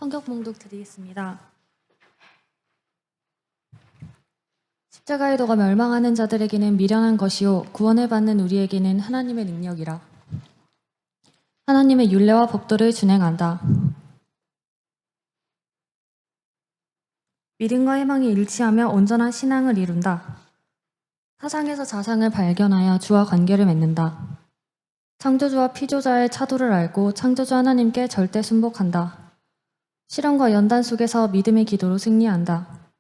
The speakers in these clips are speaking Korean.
성경 봉독 드리겠습니다. 십자가의 도가 멸망하는 자들에게는 미련한 것이요 구원을 받는 우리에게는 하나님의 능력이라. 하나님의 율례와 법도를 준행한다. 믿음과 희망이 일치하며 온전한 신앙을 이룬다. 사상에서 자상을 발견하여 주와 관계를 맺는다. 창조주와 피조자의 차도를 알고 창조주 하나님께 절대 순복한다. 실험과 연단 속에서 믿음의 기도로 승리한다.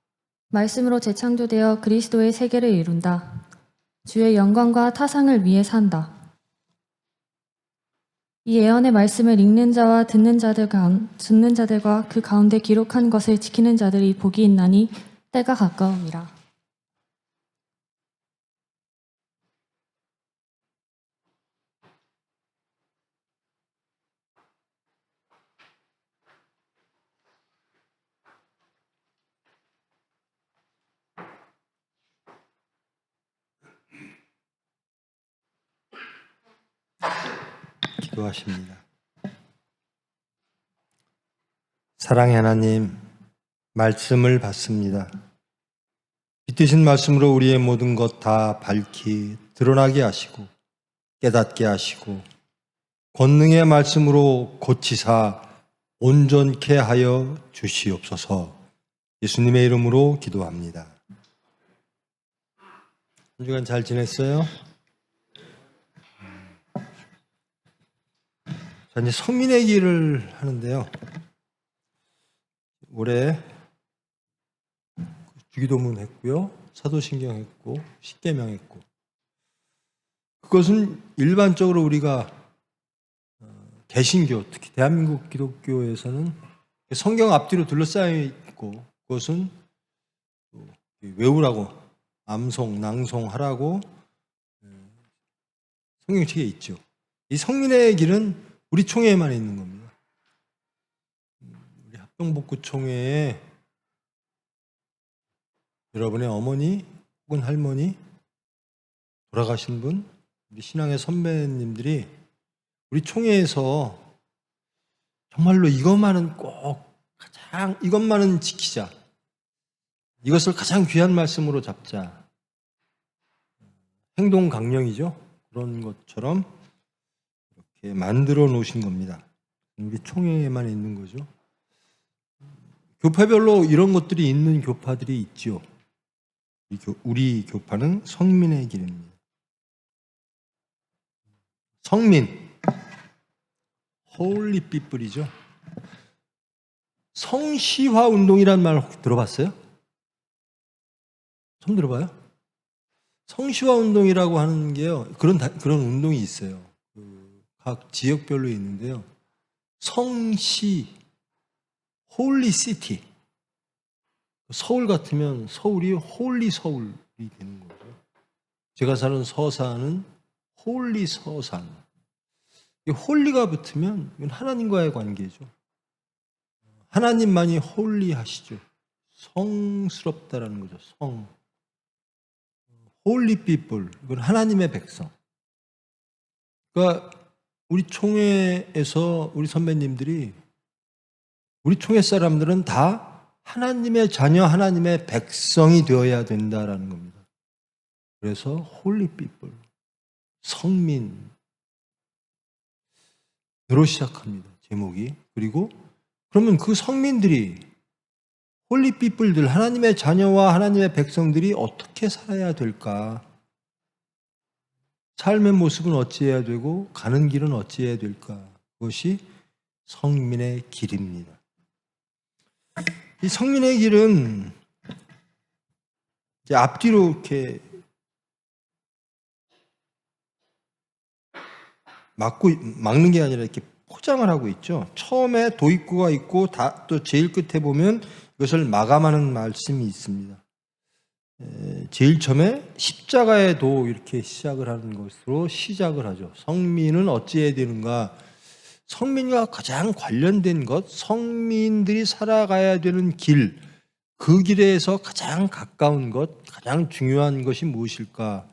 말씀으로 재창조되어 그리스도의 세계를 이룬다. 주의 영광과 타상을 위해 산다. 이 예언의 말씀을 읽는 자와 듣는 자들과 그 가운데 기록한 것을 지키는 자들이 복이 있나니 때가 가까움이라. 기도하십니다. 사랑의 하나님, 말씀을 받습니다. 빛드신 말씀으로 우리의 모든 것 다 밝히 드러나게 하시고 깨닫게 하시고 권능의 말씀으로 고치사 온전케 하여 주시옵소서. 예수님의 이름으로 기도합니다. 한 주간 잘 지냈어요? 자, 이제 성민의 길을 하는데요. 올해 주기도문 했고요. 사도신경 했고 십계명 했고, 그것은 일반적으로 우리가 개신교, 특히 대한민국 기독교에서는 성경 앞뒤로 둘러싸여 있고, 그것은 외우라고, 암송, 낭송하라고 성경책에 있죠. 이 성민의 길은 우리 총회에만 있는 겁니다. 우리 합동복구총회에 여러분의 어머니 혹은 할머니, 돌아가신 분, 우리 신앙의 선배님들이 우리 총회에서 정말로 이것만은 이것만은 지키자, 이것을 가장 귀한 말씀으로 잡자, 행동 강령이죠. 그런 것처럼 이렇게 만들어 놓으신 겁니다. 우리 총회에만 있는 거죠. 교파별로 이런 것들이 있는 교파들이 있죠. 우리 교파는 성민의 길입니다. 성민, 홀리 피플이죠. 성시화 운동이란 말 혹시 들어봤어요? 처음 들어봐요? 성시화 운동이라고 하는 게요, 그런 운동이 있어요. 각 지역별로 있는데요. 성시, 홀리 시티. 서울 같으면 서울이 홀리 서울이 되는 거죠. 제가 사는 서산은 홀리 서산. 이 홀리가 붙으면 이건 하나님과의 관계죠. 하나님만이 홀리하시죠. 성스럽다라는 거죠. 성. 홀리 피플. 이건 하나님의 백성. 그러니까 우리 총회에서 우리 선배님들이, 우리 총회 사람들은 다 하나님의 자녀, 하나님의 백성이 되어야 된다라는 겁니다. 그래서 홀리 피플, 성민으로 시작합니다. 제목이. 그리고 그러면 그 성민들이, 홀리 피플들, 하나님의 자녀와 하나님의 백성들이 어떻게 살아야 될까? 삶의 모습은 어찌해야 되고 가는 길은 어찌해야 될까? 그것이 성민의 길입니다. 이 성민의 길은 이제 앞뒤로 이렇게 막는 게 아니라 이렇게 포장을 하고 있죠. 처음에 도입구가 있고 또 제일 끝에 보면 이것을 마감하는 말씀이 있습니다. 제일 처음에 십자가의 도 이렇게 시작을 하는 것으로 시작을 하죠. 성민은 어찌해야 되는가? 성민과 가장 관련된 것, 성민들이 살아가야 되는 길, 그 길에서 가장 가까운 것, 가장 중요한 것이 무엇일까?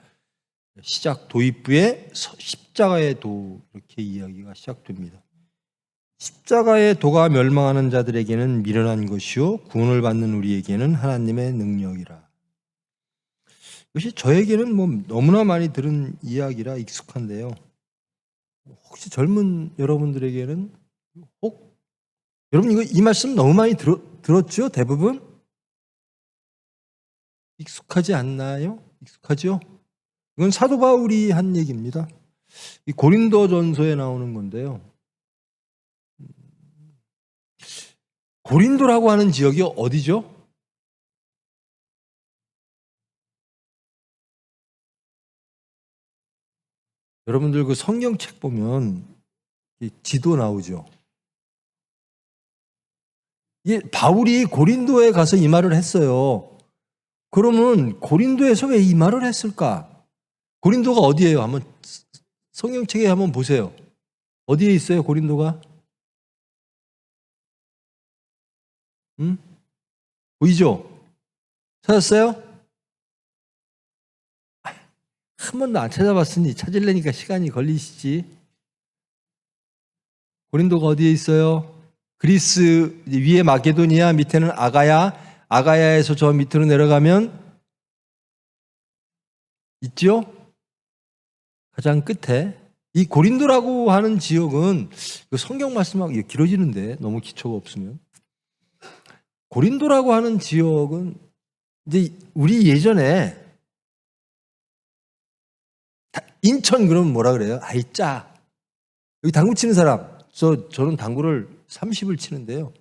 시작 도입부에 십자가의 도, 이렇게 이야기가 시작됩니다. 십자가의 도가 멸망하는 자들에게는 미련한 것이요 구원을 받는 우리에게는 하나님의 능력이라. 이것이 저에게는 뭐 너무나 많이 들은 이야기라 익숙한데요. 혹시 젊은 여러분들에게는 여러분 이거 이 말씀 너무 많이 들었죠? 대부분 익숙하지 않나요? 익숙하죠? 이건 사도 바울이 한 얘기입니다. 이 고린도전서에 나오는 건데요. 고린도라고 하는 지역이 어디죠? 여러분들 그 성경책 보면 이 지도 나오죠. 이게 바울이 고린도에 가서 이 말을 했어요. 그러면 고린도에서 왜 이 말을 했을까? 고린도가 어디예요? 한번 성경책에 한번 보세요. 어디에 있어요, 고린도가? 보이죠? 찾았어요? 한 번도 안 찾아봤으니 찾으려니까 시간이 걸리시지. 고린도가 어디에 있어요? 그리스 위에 마게도니아, 밑에는 아가야. 아가야에서 저 밑으로 내려가면 있죠? 가장 끝에 이 고린도라고 하는 지역은 성경 말씀하고 길어지는데 너무 기초가 없으면 고린도라고 하는 지역은 이제 우리 예전에 인천 그러면 뭐라 그래요? 아이 짜. 여기 당구 치는 사람. 저는 당구를 30을 치는데요.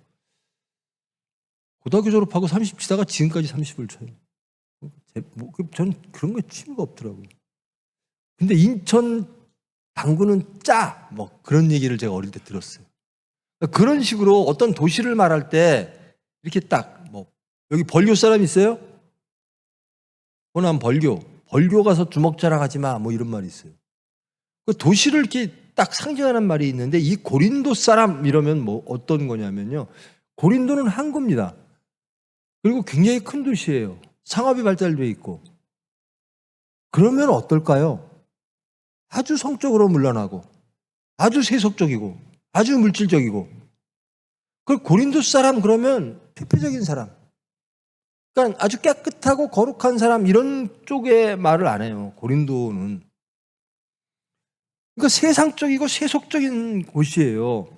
고등학교 졸업하고 30 치다가 지금까지 30을 쳐요. 전 그런 거 취미가 없더라고요. 근데 인천 당구는 짜. 뭐 그런 얘기를 제가 어릴 때 들었어요. 그런 식으로 어떤 도시를 말할 때 이렇게 딱 뭐 여기 벌교 사람 있어요? 호남 벌교. 벌교 가서 주먹 자랑하지 마. 뭐 이런 말이 있어요. 그 도시를 이렇게 딱 상징하는 말이 있는데 이 고린도 사람 이러면 뭐 어떤 거냐면요. 고린도는 항구입니다. 그리고 굉장히 큰 도시예요. 상업이 발달되어 있고. 그러면 어떨까요? 아주 성적으로 물러나고 아주 세속적이고 아주 물질적이고 그 고린도 사람 그러면 피폐적인 사람 그러니까 아주 깨끗하고 거룩한 사람 이런 쪽의 말을 안 해요. 고린도는 그러니까 세상적이고 세속적인 곳이에요.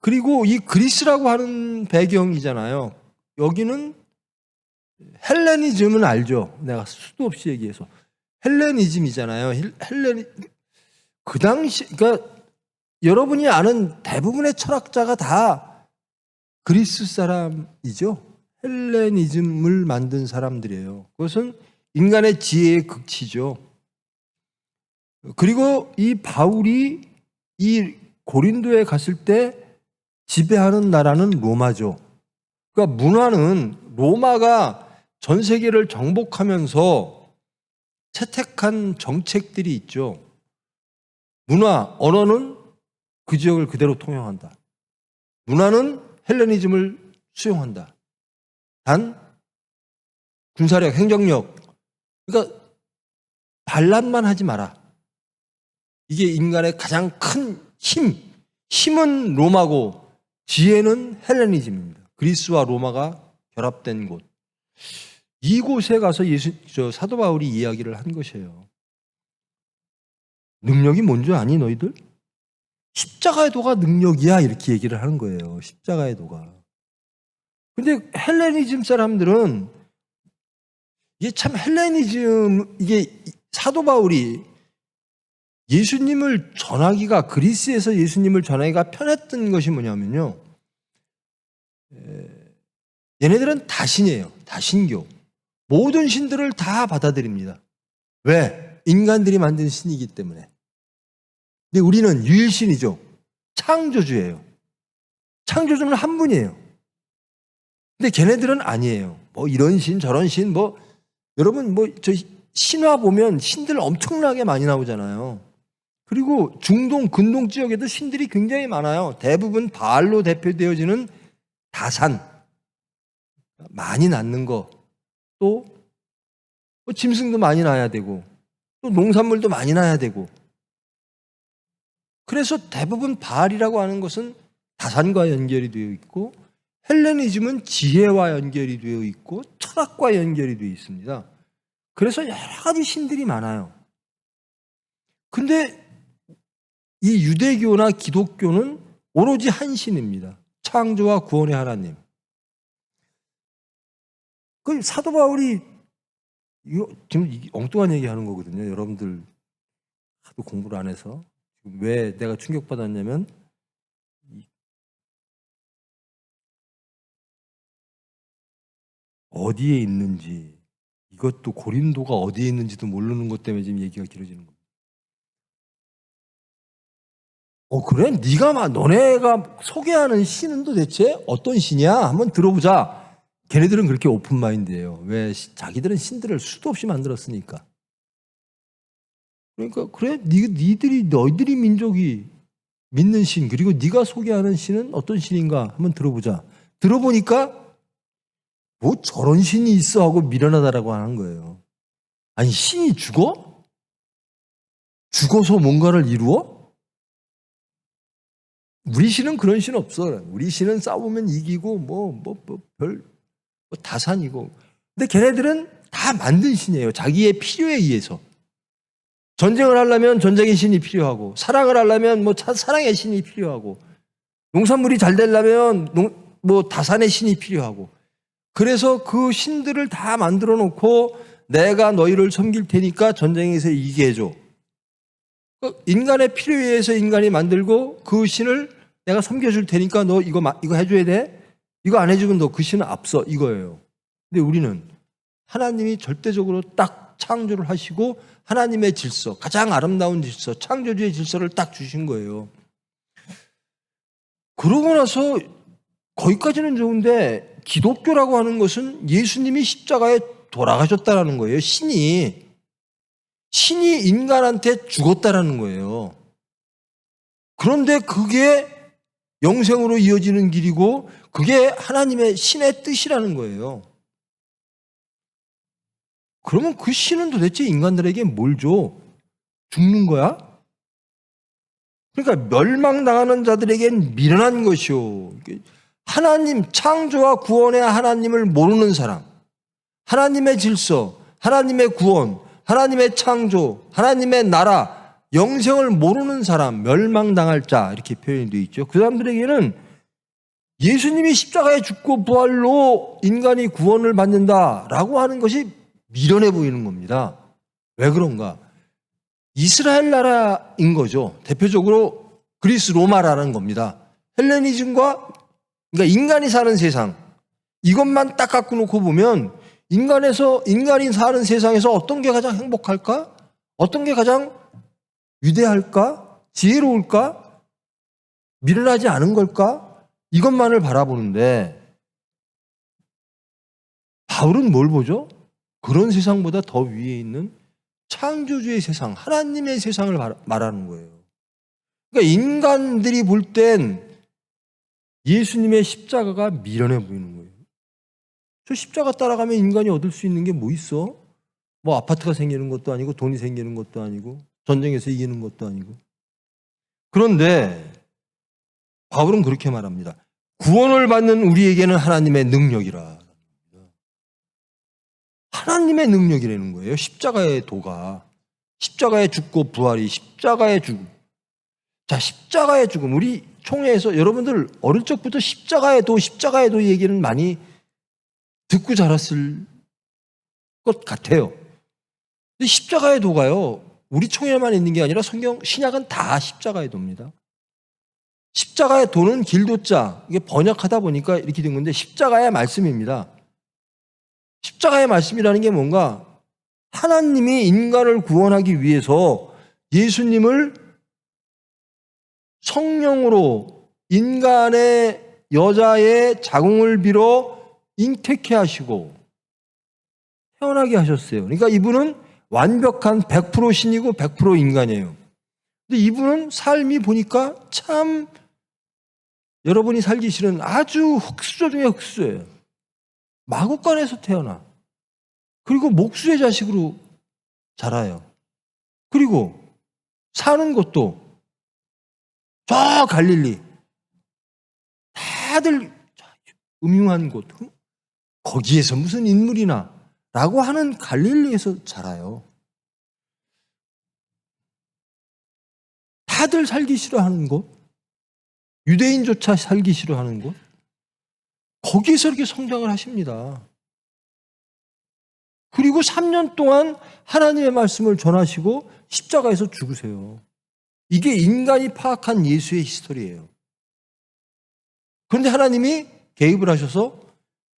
그리고 이 그리스라고 하는 배경이잖아요. 여기는 헬레니즘은 알죠. 내가 수도 없이 얘기해서 헬레니즘이잖아요. 그 당시 그러니까 여러분이 아는 대부분의 철학자가 다 그리스 사람이죠. 헬레니즘을 만든 사람들이에요. 그것은 인간의 지혜의 극치죠. 그리고 이 바울이 이 고린도에 갔을 때 지배하는 나라는 로마죠. 그러니까 문화는 로마가 전 세계를 정복하면서 채택한 정책들이 있죠. 문화, 언어는 그 지역을 그대로 통용한다. 문화는 헬레니즘을 수용한다. 단 군사력, 행정력, 그러니까 반란만 하지 마라. 이게 인간의 가장 큰 힘은 로마고 지혜는 헬레니즘입니다. 그리스와 로마가 결합된 곳. 이곳에 가서 사도 바울이 이야기를 한 것이에요. 능력이 뭔지 아니 너희들? 십자가의 도가 능력이야 이렇게 얘기를 하는 거예요. 십자가의 도가. 근데 헬레니즘 사람들은 이게 참 헬레니즘 이게 사도 바울이 예수님을 전하기가 그리스에서 예수님을 전하기가 편했던 것이 뭐냐면요. 얘네들은 다신이에요. 다신교. 모든 신들을 다 받아들입니다. 왜? 인간들이 만든 신이기 때문에. 근데 우리는 유일신이죠. 창조주예요. 창조주는 한 분이에요. 근데 걔네들은 아니에요. 뭐 이런 신 저런 신 뭐 여러분 뭐 저 신화 보면 신들 엄청나게 많이 나오잖아요. 그리고 중동 근동 지역에도 신들이 굉장히 많아요. 대부분 바알로 대표되어지는 다산 많이 낳는 거 또 짐승도 많이 낳아야 되고 또 농산물도 많이 낳아야 되고 그래서 대부분 바알이라고 하는 것은 다산과 연결이 되어 있고 헬레니즘은 지혜와 연결이 되어 있고 철학과 연결이 되어 있습니다. 그래서 여러 가지 신들이 많아요. 근데 이 유대교나 기독교는 오로지 한 신입니다. 창조와 구원의 하나님. 그 사도 바울이 이거 지금 엉뚱한 얘기 하는 거거든요. 여러분들 하도 공부를 안 해서. 왜 내가 충격받았냐면 어디에 있는지, 이것도 고린도가 어디에 있는지도 모르는 것 때문에 지금 얘기가 길어지는 겁니다. 그래? 너네가 소개하는 신은 도대체 어떤 신이야? 한번 들어보자. 걔네들은 그렇게 오픈마인드예요. 왜? 자기들은 신들을 수도 없이 만들었으니까. 그러니까 그래? 너희들이 민족이 믿는 신, 그리고 네가 소개하는 신은 어떤 신인가 한번 들어보자. 들어보니까 뭐 저런 신이 있어 하고 미련하다라고 하는 거예요. 아니, 신이 죽어? 죽어서 뭔가를 이루어? 우리 신은 그런 신 없어. 우리 신은 싸우면 이기고 다산이고. 근데 걔네들은 다 만든 신이에요. 자기의 필요에 의해서. 전쟁을 하려면 전쟁의 신이 필요하고, 사랑을 하려면 사랑의 신이 필요하고, 농산물이 잘 되려면 다산의 신이 필요하고. 그래서 그 신들을 다 만들어 놓고 내가 너희를 섬길 테니까 전쟁에서 이기게 해줘. 인간의 필요에 의해서 인간이 만들고 그 신을 내가 섬겨줄 테니까 너 이거 해줘야 돼. 이거 안 해주면 너 그 신은 앞서, 이거예요. 근데 우리는 하나님이 절대적으로 딱 창조를 하시고 하나님의 질서, 가장 아름다운 질서, 창조주의 질서를 딱 주신 거예요. 그러고 나서 거기까지는 좋은데 기독교라고 하는 것은 예수님이 십자가에 돌아가셨다라는 거예요. 신이 인간한테 죽었다라는 거예요. 그런데 그게 영생으로 이어지는 길이고 그게 하나님의 신의 뜻이라는 거예요. 그러면 그 신은 도대체 인간들에게 뭘 줘? 죽는 거야? 그러니까 멸망당하는 자들에겐 미련한 것이요. 하나님, 창조와 구원의 하나님을 모르는 사람, 하나님의 질서, 하나님의 구원, 하나님의 창조, 하나님의 나라, 영생을 모르는 사람, 멸망당할 자, 이렇게 표현이 되어 있죠. 그 사람들에게는 예수님이 십자가에 죽고 부활로 인간이 구원을 받는다라고 하는 것이 미련해 보이는 겁니다. 왜 그런가? 이스라엘 나라인 거죠. 대표적으로 그리스 로마라는 겁니다. 헬레니즘과, 그러니까 인간이 사는 세상, 이것만 딱 갖고 놓고 보면 인간이 사는 세상에서 어떤 게 가장 행복할까? 어떤 게 가장 위대할까? 지혜로울까? 미련하지 않은 걸까? 이것만을 바라보는데 바울은 뭘 보죠? 그런 세상보다 더 위에 있는 창조주의 세상, 하나님의 세상을 말하는 거예요. 그러니까 인간들이 볼 땐 예수님의 십자가가 미련해 보이는 거예요. 저 십자가 따라가면 인간이 얻을 수 있는 게 뭐 있어? 뭐 아파트가 생기는 것도 아니고 돈이 생기는 것도 아니고 전쟁에서 이기는 것도 아니고. 그런데 바울은 그렇게 말합니다. 구원을 받는 우리에게는 하나님의 능력이라. 하나님의 능력이라는 거예요. 십자가의 도가. 십자가의 죽고 부활이 십자가의 죽음. 자, 십자가의 죽음. 우리 총회에서 여러분들 어릴 적부터 십자가의 도 얘기는 많이 듣고 자랐을 것 같아요. 근데 십자가의 도가요, 우리 총회만 있는 게 아니라 신약은 다 십자가의 도입니다. 십자가의 도는 길도자, 이게 번역하다 보니까 이렇게 된 건데 십자가의 말씀입니다. 십자가의 말씀이라는 게 뭔가 하나님이 인간을 구원하기 위해서 예수님을 성령으로 인간의 여자의 자궁을 빌어 잉태케 하시고 태어나게 하셨어요. 그러니까 이분은 완벽한 100% 신이고 100% 인간이에요. 근데 이분은 삶이 보니까 참 여러분이 살기 싫은 아주 흑수저 중에 흑수저예요. 마구간에서 태어나. 그리고 목수의 자식으로 자라요. 그리고 사는 것도 저 갈릴리 다들 음흉한 곳, 거기에서 무슨 인물이나 라고 하는 갈릴리에서 자라요. 다들 살기 싫어하는 곳, 유대인조차 살기 싫어하는 곳, 거기에서 이렇게 성장을 하십니다. 그리고 3년 동안 하나님의 말씀을 전하시고 십자가에서 죽으세요. 이게 인간이 파악한 예수의 히스토리예요. 그런데 하나님이 개입을 하셔서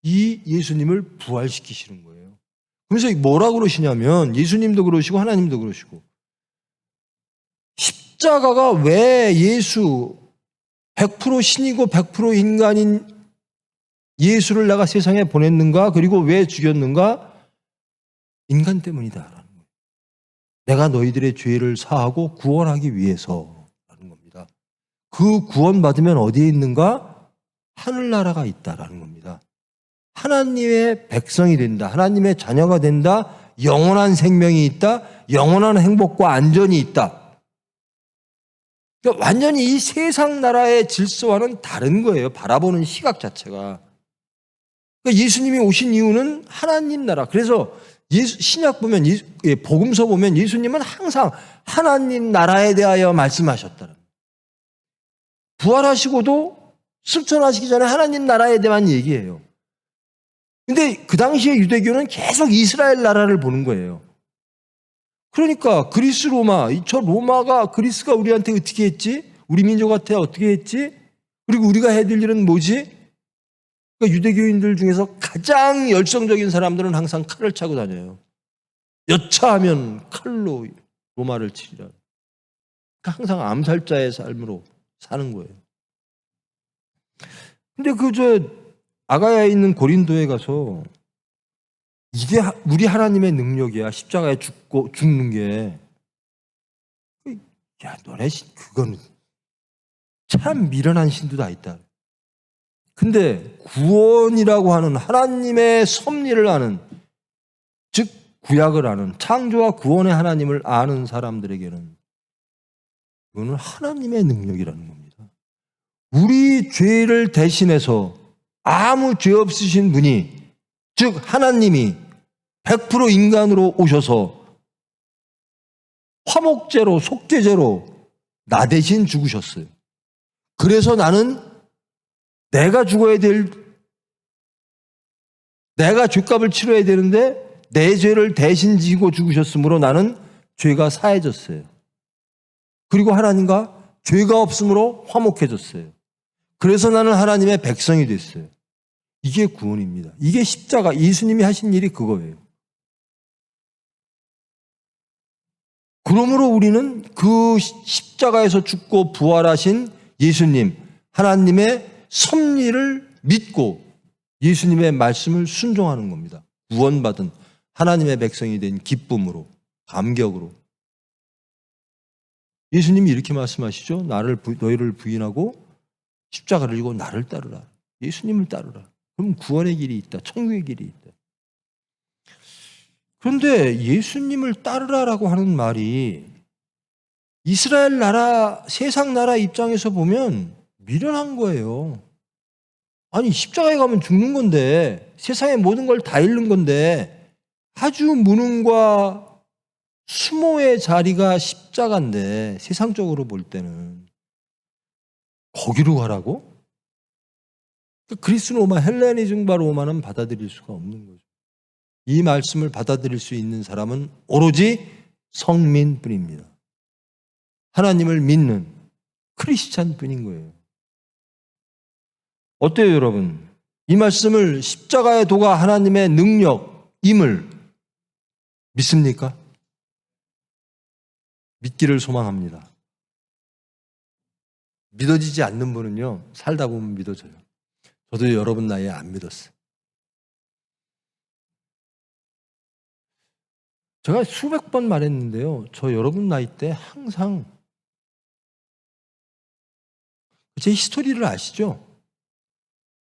이 예수님을 부활시키시는 거예요. 그래서 뭐라고 그러시냐면 예수님도 그러시고 하나님도 그러시고 십자가가 왜 예수 100% 신이고 100% 인간인 예수를 내가 세상에 보냈는가? 그리고 왜 죽였는가? 인간 때문이다라는 거예요. 내가 너희들의 죄를 사하고 구원하기 위해서라는 겁니다. 그 구원받으면 어디에 있는가? 하늘나라가 있다라는 겁니다. 하나님의 백성이 된다. 하나님의 자녀가 된다. 영원한 생명이 있다. 영원한 행복과 안전이 있다. 그러니까 완전히 이 세상 나라의 질서와는 다른 거예요. 바라보는 시각 자체가. 그러니까 예수님이 오신 이유는 하나님 나라. 그래서 신약 보면 복음서 보면 예수님은 항상 하나님 나라에 대하여 말씀하셨다는. 부활하시고도 승천하시기 전에 하나님 나라에 대한 얘기예요. 근데 그 당시에 유대교는 계속 이스라엘 나라를 보는 거예요. 그러니까 그리스 로마, 저 로마가 그리스가 우리한테 어떻게 했지? 우리 민족한테 어떻게 했지? 그리고 우리가 해야 될 일은 뭐지? 그러니까 유대교인들 중에서 가장 열성적인 사람들은 항상 칼을 차고 다녀요. 여차하면 칼로 로마를 치리라. 그러니까 항상 암살자의 삶으로 사는 거예요. 근데 아가야에 있는 고린도에 가서 이게 우리 하나님의 능력이야. 십자가에 죽는 게. 야, 너네 그거는 참 미련한 신도 다 있다. 근데 구원이라고 하는 하나님의 섭리를 아는, 즉 구약을 아는, 창조와 구원의 하나님을 아는 사람들에게는 이거는 하나님의 능력이라는 겁니다. 우리 죄를 대신해서 아무 죄 없으신 분이, 즉 하나님이 100% 인간으로 오셔서 화목제로, 속죄제로 나 대신 죽으셨어요. 그래서 나는 내가 죽어야 내가 죄값을 치러야 되는데 내 죄를 대신 지고 죽으셨으므로 나는 죄가 사해졌어요. 그리고 하나님과 죄가 없으므로 화목해졌어요. 그래서 나는 하나님의 백성이 됐어요. 이게 구원입니다. 이게 십자가, 예수님이 하신 일이 그거예요. 그러므로 우리는 그 십자가에서 죽고 부활하신 예수님, 하나님의 섭리를 믿고 예수님의 말씀을 순종하는 겁니다. 구원받은 하나님의 백성이 된 기쁨으로, 감격으로. 예수님이 이렇게 말씀하시죠. 너희를 부인하고 십자가를 지고 나를 따르라. 예수님을 따르라. 그럼 구원의 길이 있다. 천국의 길이 있다. 그런데 예수님을 따르라라고 하는 말이 이스라엘 나라, 세상 나라 입장에서 보면 미련한 거예요. 아니, 십자가에 가면 죽는 건데, 세상의 모든 걸 다 잃는 건데, 아주 무능과 수모의 자리가 십자가인데, 세상적으로 볼 때는 거기로 가라고? 그리스 로마, 헬레니즘과 로마는 받아들일 수가 없는 거죠. 이 말씀을 받아들일 수 있는 사람은 오로지 성민뿐입니다. 하나님을 믿는 크리스찬뿐인 거예요. 어때요, 여러분? 이 말씀을 십자가의 도가 하나님의 능력임을 믿습니까? 믿기를 소망합니다. 믿어지지 않는 분은요, 살다 보면 믿어져요. 저도 여러분 나이에 안 믿었어요. 제가 수백 번 말했는데요, 저 여러분 나이 때 항상 제 히스토리를 아시죠?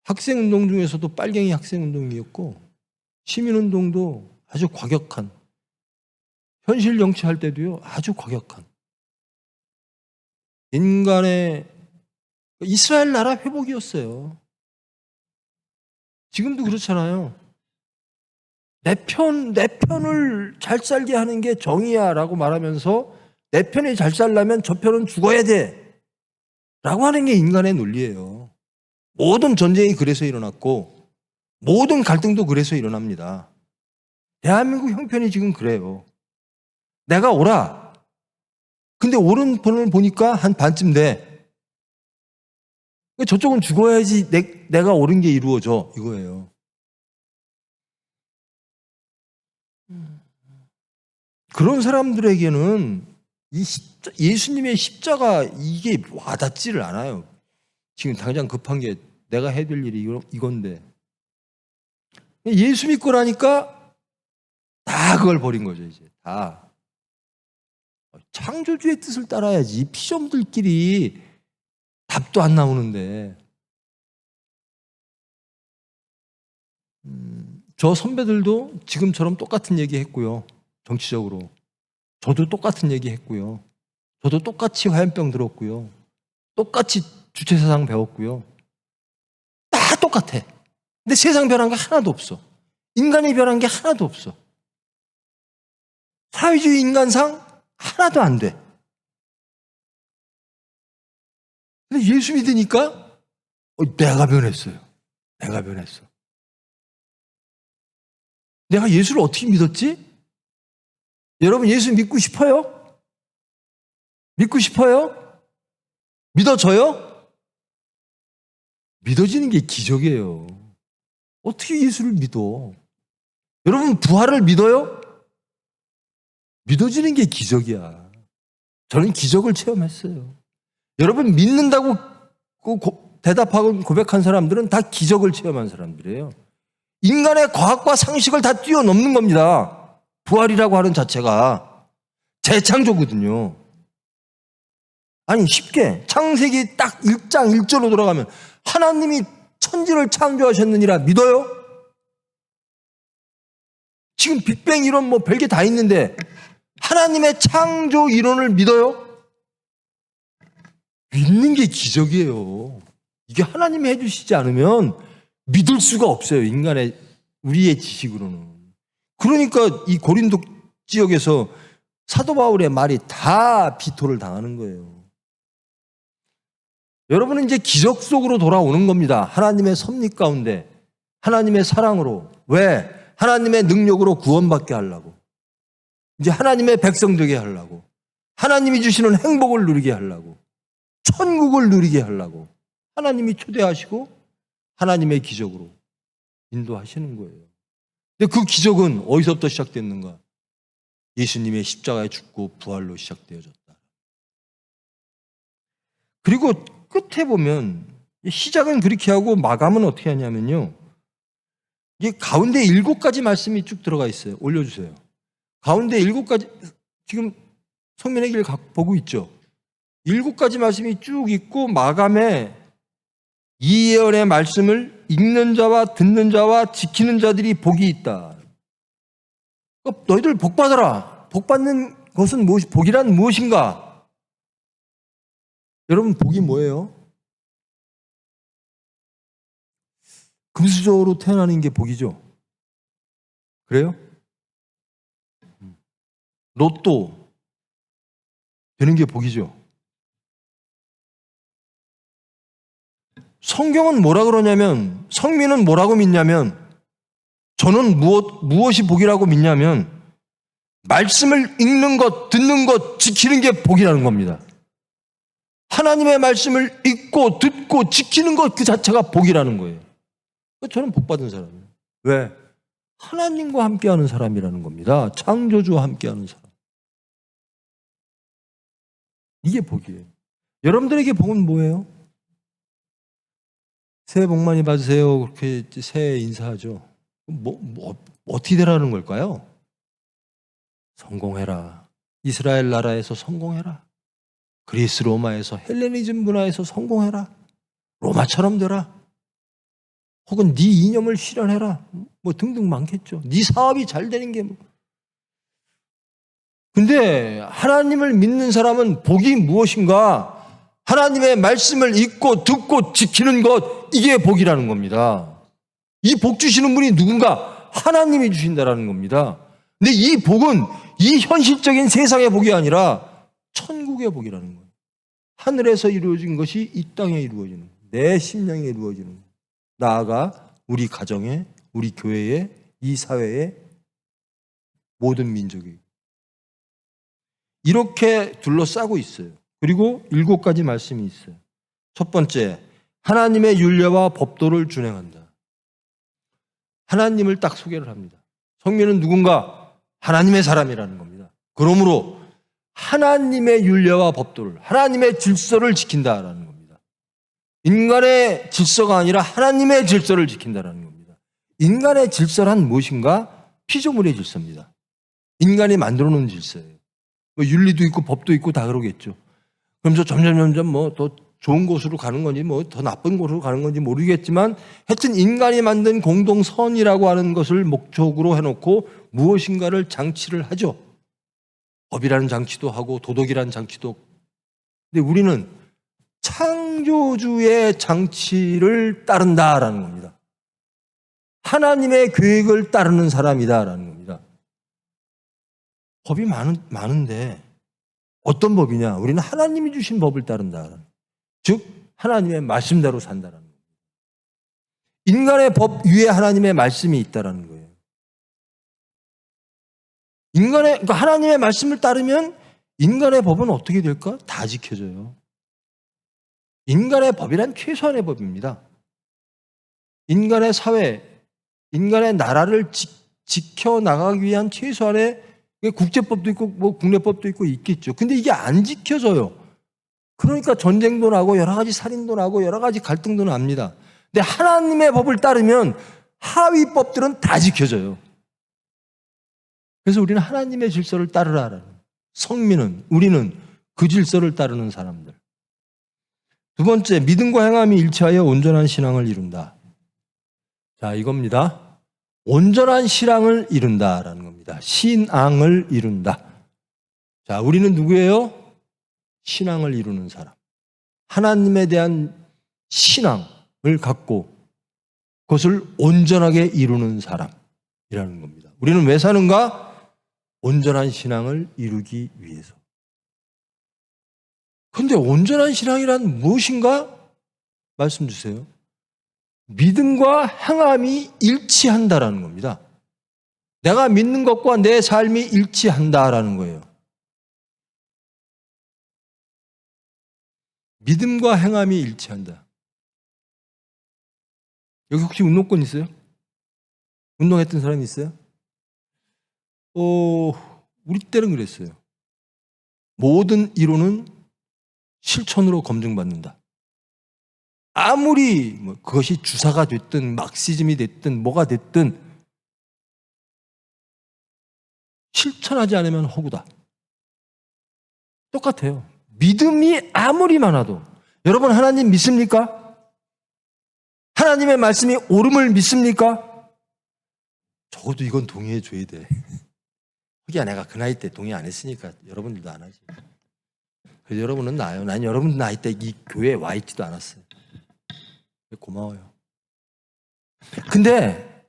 학생운동 중에서도 빨갱이 학생운동이었고 시민운동도 아주 과격한, 현실 정치할 때도요 아주 과격한, 인간의 이스라엘 나라 회복이었어요. 지금도 그렇잖아요. 내 편을 잘 살게 하는 게 정의야 라고 말하면서 내 편이 잘 살려면 저 편은 죽어야 돼 라고 하는 게 인간의 논리예요. 모든 전쟁이 그래서 일어났고 모든 갈등도 그래서 일어납니다. 대한민국 형편이 지금 그래요. 내가 옳아. 근데 옳은 편을 보니까 한 반쯤 돼. 저쪽은 죽어야지 내가 옳은 게 이루어져 이거예요. 그런 사람들에게는 예수님의 십자가 이게 와닿지를 않아요. 지금 당장 급한 게 내가 해야 될 일이 이건데 예수 믿고 나니까 다 그걸 버린 거죠. 이제 다 창조주의 뜻을 따라야지. 피좀들끼리 답도 안 나오는데. 저 선배들도 지금처럼 똑같은 얘기 했고요. 정치적으로. 저도 똑같은 얘기 했고요. 저도 똑같이 화염병 들었고요. 똑같이 주체사상 배웠고요. 다 똑같아. 근데 세상 변한 게 하나도 없어. 인간이 변한 게 하나도 없어. 사회주의 인간상 하나도 안 돼. 근데 예수 믿으니까 내가 변했어요. 내가 변했어. 내가 예수를 어떻게 믿었지? 여러분 예수 믿고 싶어요? 믿고 싶어요? 믿어져요? 믿어지는 게 기적이에요. 어떻게 예수를 믿어? 여러분 부활을 믿어요? 믿어지는 게 기적이야. 저는 기적을 체험했어요. 여러분 믿는다고 대답하고 고백한 사람들은 다 기적을 체험한 사람들이에요. 인간의 과학과 상식을 다 뛰어넘는 겁니다. 부활이라고 하는 자체가 재창조거든요. 아니 쉽게 창세기 딱 1장 1절로 돌아가면 하나님이 천지를 창조하셨느니라 믿어요? 지금 빅뱅 이론 뭐 별게 다 있는데 하나님의 창조 이론을 믿어요? 믿는 게 기적이에요. 이게 하나님이 해주시지 않으면 믿을 수가 없어요. 인간의 우리의 지식으로는. 그러니까 이 고린도 지역에서 사도 바울의 말이 다 비토를 당하는 거예요. 여러분은 이제 기적 속으로 돌아오는 겁니다. 하나님의 섭리 가운데 하나님의 사랑으로. 왜? 하나님의 능력으로 구원받게 하려고. 이제 하나님의 백성 되게 하려고. 하나님이 주시는 행복을 누리게 하려고. 천국을 누리게 하려고. 하나님이 초대하시고 하나님의 기적으로 인도하시는 거예요. 근데 그 기적은 어디서부터 시작됐는가? 예수님의 십자가에 죽고 부활로 시작되어졌다. 그리고 끝에 보면 시작은 그렇게 하고 마감은 어떻게 하냐면요. 이게 가운데 7가지 말씀이 쭉 들어가 있어요. 올려주세요. 가운데 7가지, 지금 성민의 길 보고 있죠. 7가지 말씀이 쭉 있고 마감에 이 예언의 말씀을 읽는 자와 듣는 자와 지키는 자들이 복이 있다. 너희들 복 받아라. 복 받는 것은 복이란 무엇인가? 여러분 복이 뭐예요? 금수저로 태어나는 게 복이죠. 그래요? 로또 되는 게 복이죠. 성경은 뭐라 그러냐면, 성민은 뭐라고 믿냐면, 저는 무엇이 복이라고 믿냐면 말씀을 읽는 것, 듣는 것, 지키는 게 복이라는 겁니다. 하나님의 말씀을 읽고 듣고 지키는 것 그 자체가 복이라는 거예요. 저는 복 받은 사람이에요. 왜? 하나님과 함께하는 사람이라는 겁니다. 창조주와 함께하는 사람. 이게 복이에요. 여러분들에게 복은 뭐예요? 새해 복 많이 받으세요. 그렇게 새해 인사하죠. 어떻게 되라는 걸까요? 성공해라. 이스라엘 나라에서 성공해라. 그리스 로마에서 헬레니즘 문화에서 성공해라. 로마처럼 되라. 혹은 네 이념을 실현해라. 뭐 등등 많겠죠. 네 사업이 잘 되는 게 뭐. 근데 하나님을 믿는 사람은 복이 무엇인가? 하나님의 말씀을 읽고 듣고 지키는 것, 이게 복이라는 겁니다. 이 복 주시는 분이 누군가? 하나님이 주신다라는 겁니다. 근데 이 복은 이 현실적인 세상의 복이 아니라 천국의 복이라는 거예요. 하늘에서 이루어진 것이 이 땅에 이루어지는 거예요. 내 심령에 이루어지는 거예요. 나아가 우리 가정에, 우리 교회에, 이 사회에, 모든 민족이 이렇게 둘러싸고 있어요. 그리고 7가지 말씀이 있어요. 첫 번째, 하나님의 율례와 법도를 준행한다. 하나님을 딱 소개를 합니다. 성민은 누군가? 하나님의 사람이라는 겁니다. 그러므로 하나님의 율례와 법도를, 하나님의 질서를 지킨다라는 겁니다. 인간의 질서가 아니라 하나님의 질서를 지킨다라는 겁니다. 인간의 질서란 무엇인가? 피조물의 질서입니다. 인간이 만들어 놓은 질서예요. 뭐 윤리도 있고 법도 있고 다 그러겠죠. 그러면서 점점 뭐 더 좋은 곳으로 가는 건지 뭐 더 나쁜 곳으로 가는 건지 모르겠지만 하여튼 인간이 만든 공동선이라고 하는 것을 목적으로 해놓고 무엇인가를 장치를 하죠. 법이라는 장치도 하고 도덕이라는 장치도. 근데 우리는 창조주의 장치를 따른다라는 겁니다. 하나님의 계획을 따르는 사람이다라는 겁니다. 법이 많은데 어떤 법이냐? 우리는 하나님이 주신 법을 따른다. 즉 하나님의 말씀대로 산다라는 겁니다. 인간의 법 위에 하나님의 말씀이 있다라는 거예요. 그러니까 하나님의 말씀을 따르면 인간의 법은 어떻게 될까? 다 지켜져요. 인간의 법이란 최소한의 법입니다. 인간의 사회, 인간의 나라를 지켜나가기 위한 최소한의 국제법도 있고 뭐 국내법도 있고 있겠죠. 근데 이게 안 지켜져요. 그러니까 전쟁도 나고 여러 가지 살인도 나고 여러 가지 갈등도 납니다. 근데 하나님의 법을 따르면 하위 법들은 다 지켜져요. 그래서 우리는 하나님의 질서를 따르라는, 성민은, 우리는 그 질서를 따르는 사람들. 두 번째, 믿음과 행함이 일치하여 온전한 신앙을 이룬다. 자, 이겁니다. 온전한 신앙을 이룬다라는 겁니다. 신앙을 이룬다. 자, 우리는 누구예요? 신앙을 이루는 사람. 하나님에 대한 신앙을 갖고 그것을 온전하게 이루는 사람이라는 겁니다. 우리는 왜 사는가? 온전한 신앙을 이루기 위해서. 그런데 온전한 신앙이란 무엇인가? 말씀 주세요. 믿음과 행함이 일치한다라는 겁니다. 내가 믿는 것과 내 삶이 일치한다라는 거예요. 믿음과 행함이 일치한다. 여기 혹시 운동권 있어요? 운동했던 사람이 있어요? 우리 때는 그랬어요. 모든 이론은 실천으로 검증받는다. 아무리 그것이 주사가 됐든 막시즘이 됐든 뭐가 됐든 실천하지 않으면 허구다. 똑같아요. 믿음이 아무리 많아도. 여러분 하나님 믿습니까? 하나님의 말씀이 옳음을 믿습니까? 적어도 이건 동의해 줘야 돼. 하기야 내가 그 나이 때 동의 안 했으니까 여러분들도 안 하지. 그래서 여러분은 나아요. 난 여러분 나이 때 이 교회에 와 있지도 않았어요. 고마워요. 근데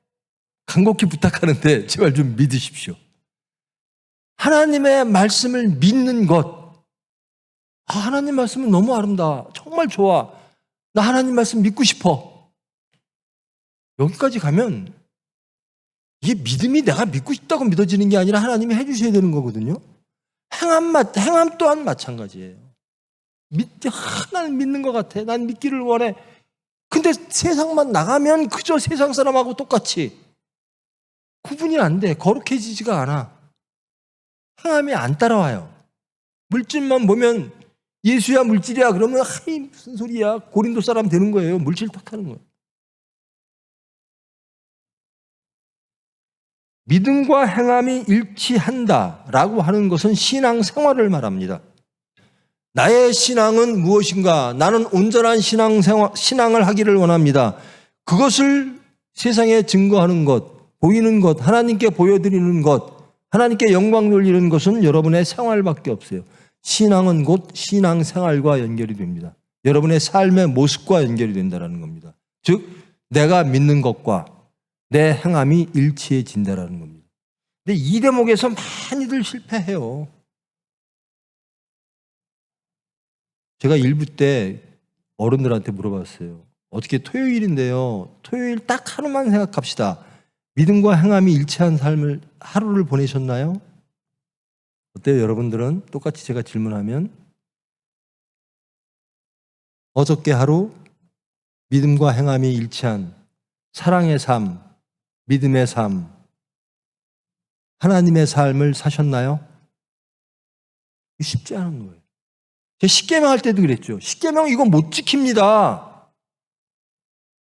간곡히 부탁하는데 제발 좀 믿으십시오. 하나님의 말씀을 믿는 것. 하나님 말씀은 너무 아름다워. 정말 좋아. 나 하나님 말씀 믿고 싶어. 여기까지 가면 이게 믿음이 내가 믿고 싶다고 믿어지는 게 아니라 하나님이 해주셔야 되는 거거든요. 행함 또한 마찬가지예요. 나는 믿는 것 같아. 난 믿기를 원해. 근데 세상만 나가면 그저 세상 사람하고 똑같이 구분이 안 돼. 거룩해지지가 않아. 행함이 안 따라와요. 물질만 보면 예수야 물질이야 그러면 하이 무슨 소리야. 고린도 사람 되는 거예요. 물질 탓하는 거예요. 믿음과 행함이 일치한다라고 하는 것은 신앙생활을 말합니다. 나의 신앙은 무엇인가? 나는 온전한 신앙을 하기를 원합니다. 그것을 세상에 증거하는 것, 보이는 것, 하나님께 보여드리는 것, 하나님께 영광 돌리는 것은 여러분의 생활밖에 없어요. 신앙은 곧 신앙생활과 연결이 됩니다. 여러분의 삶의 모습과 연결이 된다는 겁니다. 즉 내가 믿는 것과 내 행함이 일치해진다는 겁니다. 근데 이 대목에서 많이들 실패해요. 제가 일부 때 어른들한테 물어봤어요. 어떻게 토요일인데요. 토요일 딱 하루만 생각합시다. 믿음과 행함이 일치한 삶을 하루를 보내셨나요? 어때요? 여러분들은 똑같이 제가 질문하면 어저께 하루 믿음과 행함이 일치한 사랑의 삶, 믿음의 삶, 하나님의 삶을 사셨나요? 쉽지 않은 거예요. 제가 십계명 할 때도 그랬죠. 십계명 이거 못 지킵니다.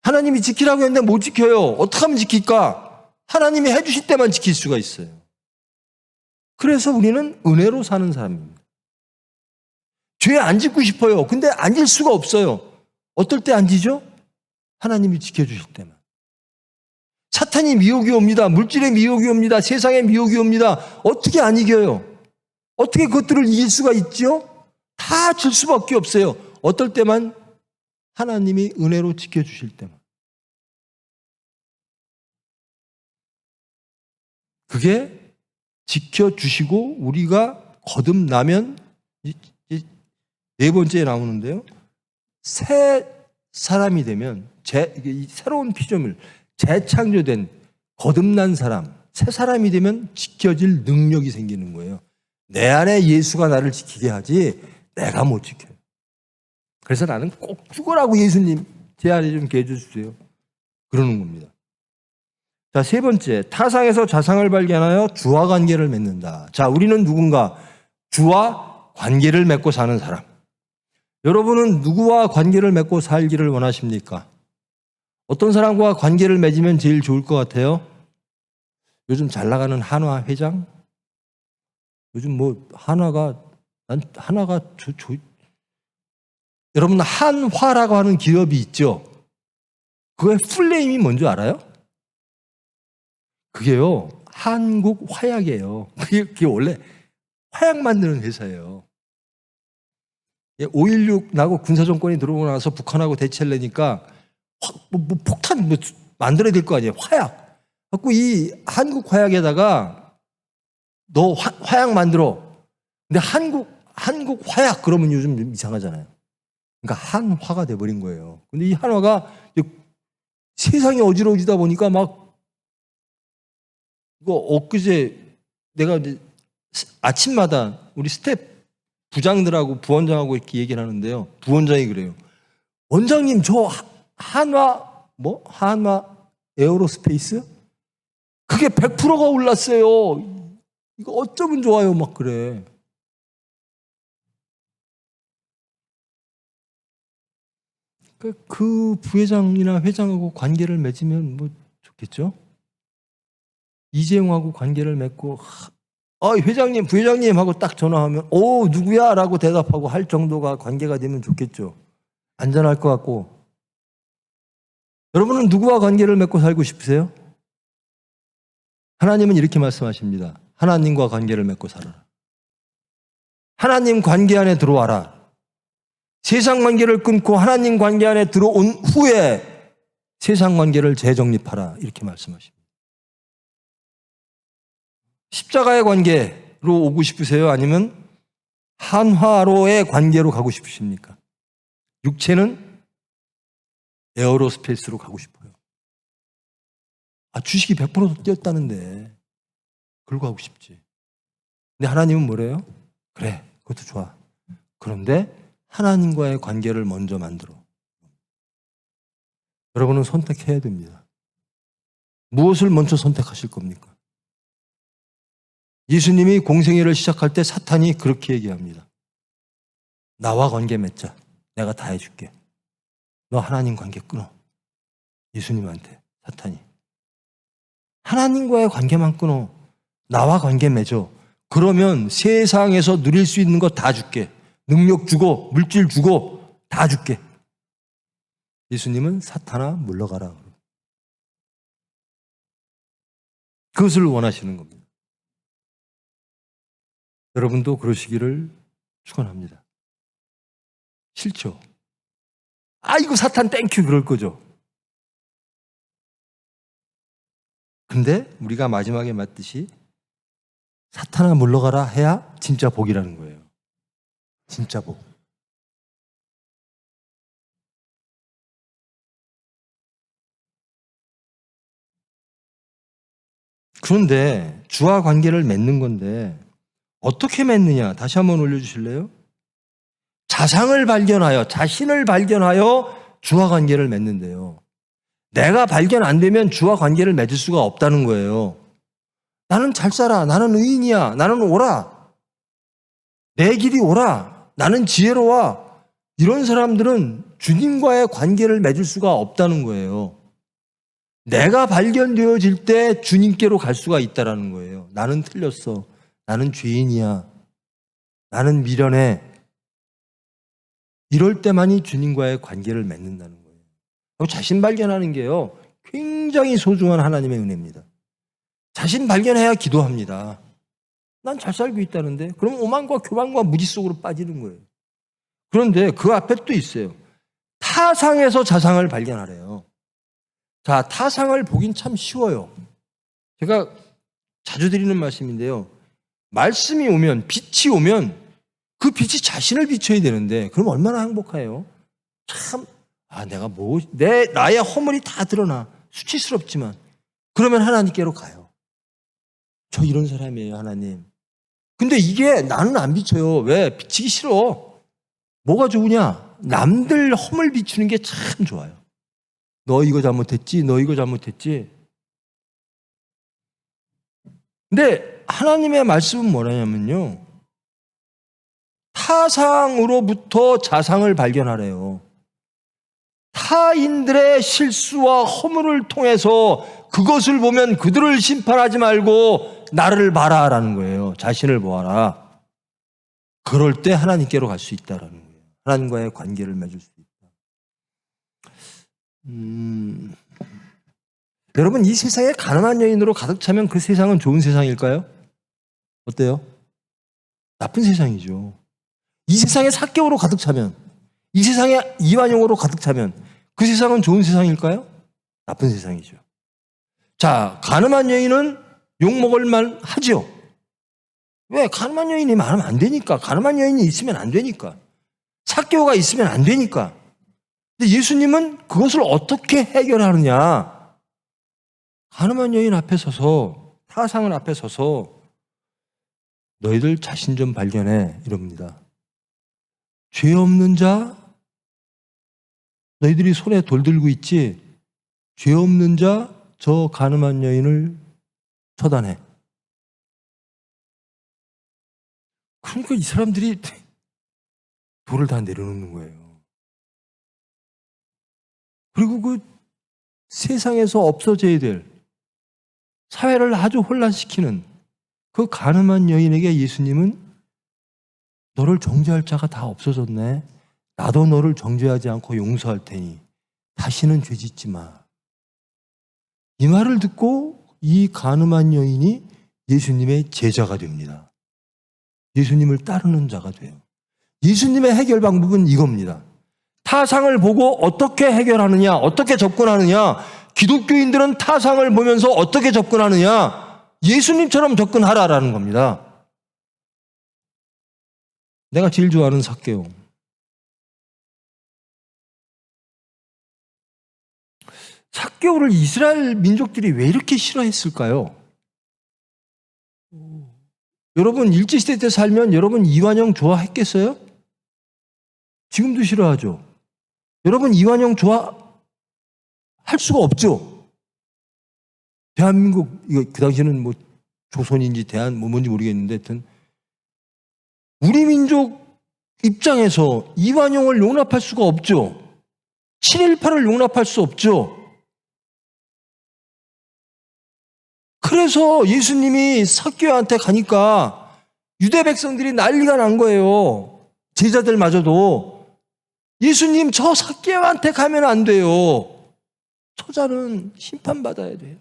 하나님이 지키라고 했는데 못 지켜요. 어떻게 하면 지킬까? 하나님이 해주실 때만 지킬 수가 있어요. 그래서 우리는 은혜로 사는 사람입니다. 죄 안 짓고 싶어요. 근데 안 질 수가 없어요. 어떨 때 안 지죠? 하나님이 지켜주실 때만. 사탄이 미혹이 옵니다. 물질의 미혹이 옵니다. 세상의 미혹이 옵니다. 어떻게 안 이겨요? 어떻게 그것들을 이길 수가 있죠? 다 질 수밖에 없어요. 어떨 때만? 하나님이 은혜로 지켜주실 때만. 그게 지켜주시고 우리가 거듭나면 네 번째에 나오는데요. 새 사람이 되면 새로운 피조물, 재창조된 거듭난 사람, 새 사람이 되면 지켜질 능력이 생기는 거예요. 내 안에 예수가 나를 지키게 하지 내가 못 지켜요. 그래서 나는 꼭 죽어라고 예수님 제 안에 좀 계셔주세요. 그러는 겁니다. 자, 세 번째, 타상에서 자상을 발견하여 주와 관계를 맺는다. 자, 우리는 누군가 주와 관계를 맺고 사는 사람. 여러분은 누구와 관계를 맺고 살기를 원하십니까? 어떤 사람과 관계를 맺으면 제일 좋을 것 같아요? 요즘 잘 나가는 한화 회장? 요즘 뭐 한화가 여러분 한화라고 하는 기업이 있죠? 그거의 풀네임이 뭔지 알아요? 그게요, 한국화약이에요. 그게 원래 화약 만드는 회사예요. 5.16 나고 군사정권이 들어오고 나서 북한하고 대치를 내니까 폭탄 만들어야 될 거 아니에요. 화약. 갖고 이 한국화약에다가 너 화약 만들어. 근데 한국 화약 그러면 요즘 좀 이상하잖아요. 그러니까 한화가 돼버린 거예요. 근데 이 한화가 세상이 어지러워지다 보니까 막 이거 엊그제 내가 이제 아침마다 우리 스텝 부장들하고 부원장하고 이렇게 얘기를 하는데요. 부원장이 그래요. 원장님 저 한화 에어로스페이스? 그게 100%가 올랐어요. 이거 어쩌면 좋아요. 막 그래. 그 부회장이나 회장하고 관계를 맺으면 뭐 좋겠죠? 이재용하고 관계를 맺고 회장님, 부회장님 하고 딱 전화하면 누구야? 라고 대답하고 할 정도가 관계가 되면 좋겠죠. 안전할 것 같고. 여러분은 누구와 관계를 맺고 살고 싶으세요? 하나님은 이렇게 말씀하십니다. 하나님과 관계를 맺고 살아라. 하나님 관계 안에 들어와라. 세상 관계를 끊고 하나님 관계 안에 들어온 후에 세상 관계를 재정립하라. 이렇게 말씀하십니다. 십자가의 관계로 오고 싶으세요? 아니면 한화로의 관계로 가고 싶으십니까? 육체는 에어로스페이스로 가고 싶어요. 주식이 100% 뛰었다는데 그걸 가고 싶지. 근데 하나님은 뭐래요? 그래, 그것도 좋아. 그런데 하나님과의 관계를 먼저 만들어. 여러분은 선택해야 됩니다. 무엇을 먼저 선택하실 겁니까? 예수님이 공생애를 시작할 때 사탄이 그렇게 얘기합니다. 나와 관계 맺자. 내가 다 해줄게. 너 하나님 관계 끊어. 예수님한테 사탄이. 하나님과의 관계만 끊어. 나와 관계 맺어. 그러면 세상에서 누릴 수 있는 거 다 줄게. 능력 주고 물질 주고 다 줄게. 예수님은 사탄아 물러가라. 그것을 원하시는 겁니다. 여러분도 그러시기를 축원합니다. 싫죠? 아이고 사탄 땡큐 그럴 거죠. 근데 우리가 마지막에 맞듯이 사탄아 물러가라 해야 진짜 복이라는 거예요. 진짜 복. 그런데 주와 관계를 맺는 건데 어떻게 맺느냐? 다시 한번 올려주실래요? 자상을 발견하여, 자신을 발견하여 주와 관계를 맺는데요. 내가 발견 안 되면 주와 관계를 맺을 수가 없다는 거예요. 나는 잘 살아. 나는 의인이야. 나는 옳아. 내 길이 옳아. 나는 지혜로워. 이런 사람들은 주님과의 관계를 맺을 수가 없다는 거예요. 내가 발견되어질 때 주님께로 갈 수가 있다는 거예요. 나는 틀렸어. 나는 죄인이야. 나는 미련해. 이럴 때만이 주님과의 관계를 맺는다는 거예요. 자신 발견하는 게요, 굉장히 소중한 하나님의 은혜입니다. 자신 발견해야 기도합니다. 난 잘 살고 있다는데? 그럼 오만과 교만과 무지 속으로 빠지는 거예요. 그런데 그 앞에 또 있어요. 타상에서 자상을 발견하래요. 자, 타상을 보긴 참 쉬워요. 제가 자주 드리는 말씀인데요. 말씀이 오면, 빛이 오면 그 빛이 자신을 비춰야 되는데 그럼 얼마나 행복해요. 참, 나의 허물이 다 드러나. 수치스럽지만. 그러면 하나님께로 가요. 저 이런 사람이에요, 하나님. 근데 이게 나는 안 비춰요. 왜? 비치기 싫어. 뭐가 좋으냐? 남들 허물 비추는 게 참 좋아요. 너 이거 잘못했지? 너 이거 잘못했지? 근데 하나님의 말씀은 뭐냐면요. 타상으로부터 자상을 발견하래요. 타인들의 실수와 허물을 통해서 그것을 보면 그들을 심판하지 말고 나를 봐라라는 거예요. 자신을 보아라. 그럴 때 하나님께로 갈 수 있다라는 거예요. 하나님과의 관계를 맺을 수 있다. 여러분, 이 세상에 가난한 여인으로 가득 차면 그 세상은 좋은 세상일까요? 어때요? 나쁜 세상이죠. 이 세상에 삭개오로 가득 차면, 이 세상에 이완용으로 가득 차면 그 세상은 좋은 세상일까요? 나쁜 세상이죠. 자, 가늠한 여인은 욕먹을 만 하죠. 왜? 가늠한 여인이 많으면 안 되니까. 가늠한 여인이 있으면 안 되니까. 삭개오가 있으면 안 되니까. 근데 예수님은 그것을 어떻게 해결하느냐? 가늠한 여인 앞에 서서, 타상을 앞에 서서 너희들 자신 좀 발견해 이럽니다. 죄 없는 자, 너희들이 손에 돌 들고 있지? 죄 없는 자, 저 가늠한 여인을 처단해. 그러니까 이 사람들이 돌을 다 내려놓는 거예요. 그리고 그 세상에서 없어져야 될, 사회를 아주 혼란시키는 그 가늠한 여인에게 예수님은 너를 정죄할 자가 다 없어졌네. 나도 너를 정죄하지 않고 용서할 테니 다시는 죄 짓지 마. 이 말을 듣고 이 가늠한 여인이 예수님의 제자가 됩니다. 예수님을 따르는 자가 돼요. 예수님의 해결 방법은 이겁니다. 타상을 보고 어떻게 해결하느냐, 어떻게 접근하느냐. 기독교인들은 타상을 보면서 어떻게 접근하느냐. 예수님처럼 접근하라라는 겁니다. 내가 제일 좋아하는 삭개오. 삭개오를 이스라엘 민족들이 왜 이렇게 싫어했을까요? 여러분 일제시대 때 살면 여러분 이완영 좋아했겠어요? 지금도 싫어하죠. 여러분 이완영 좋아할 수가 없죠. 대한민국, 이거 그 당시에는 뭐 조선인지 대한 뭐 뭔지 모르겠는데 하여튼 우리 민족 입장에서 이완용을 용납할 수가 없죠. 친일파를 용납할 수 없죠. 그래서 예수님이 삭개오한테 가니까 유대 백성들이 난리가 난 거예요. 제자들마저도. 예수님 저 삭개오한테 가면 안 돼요. 저자는 심판받아야 돼요.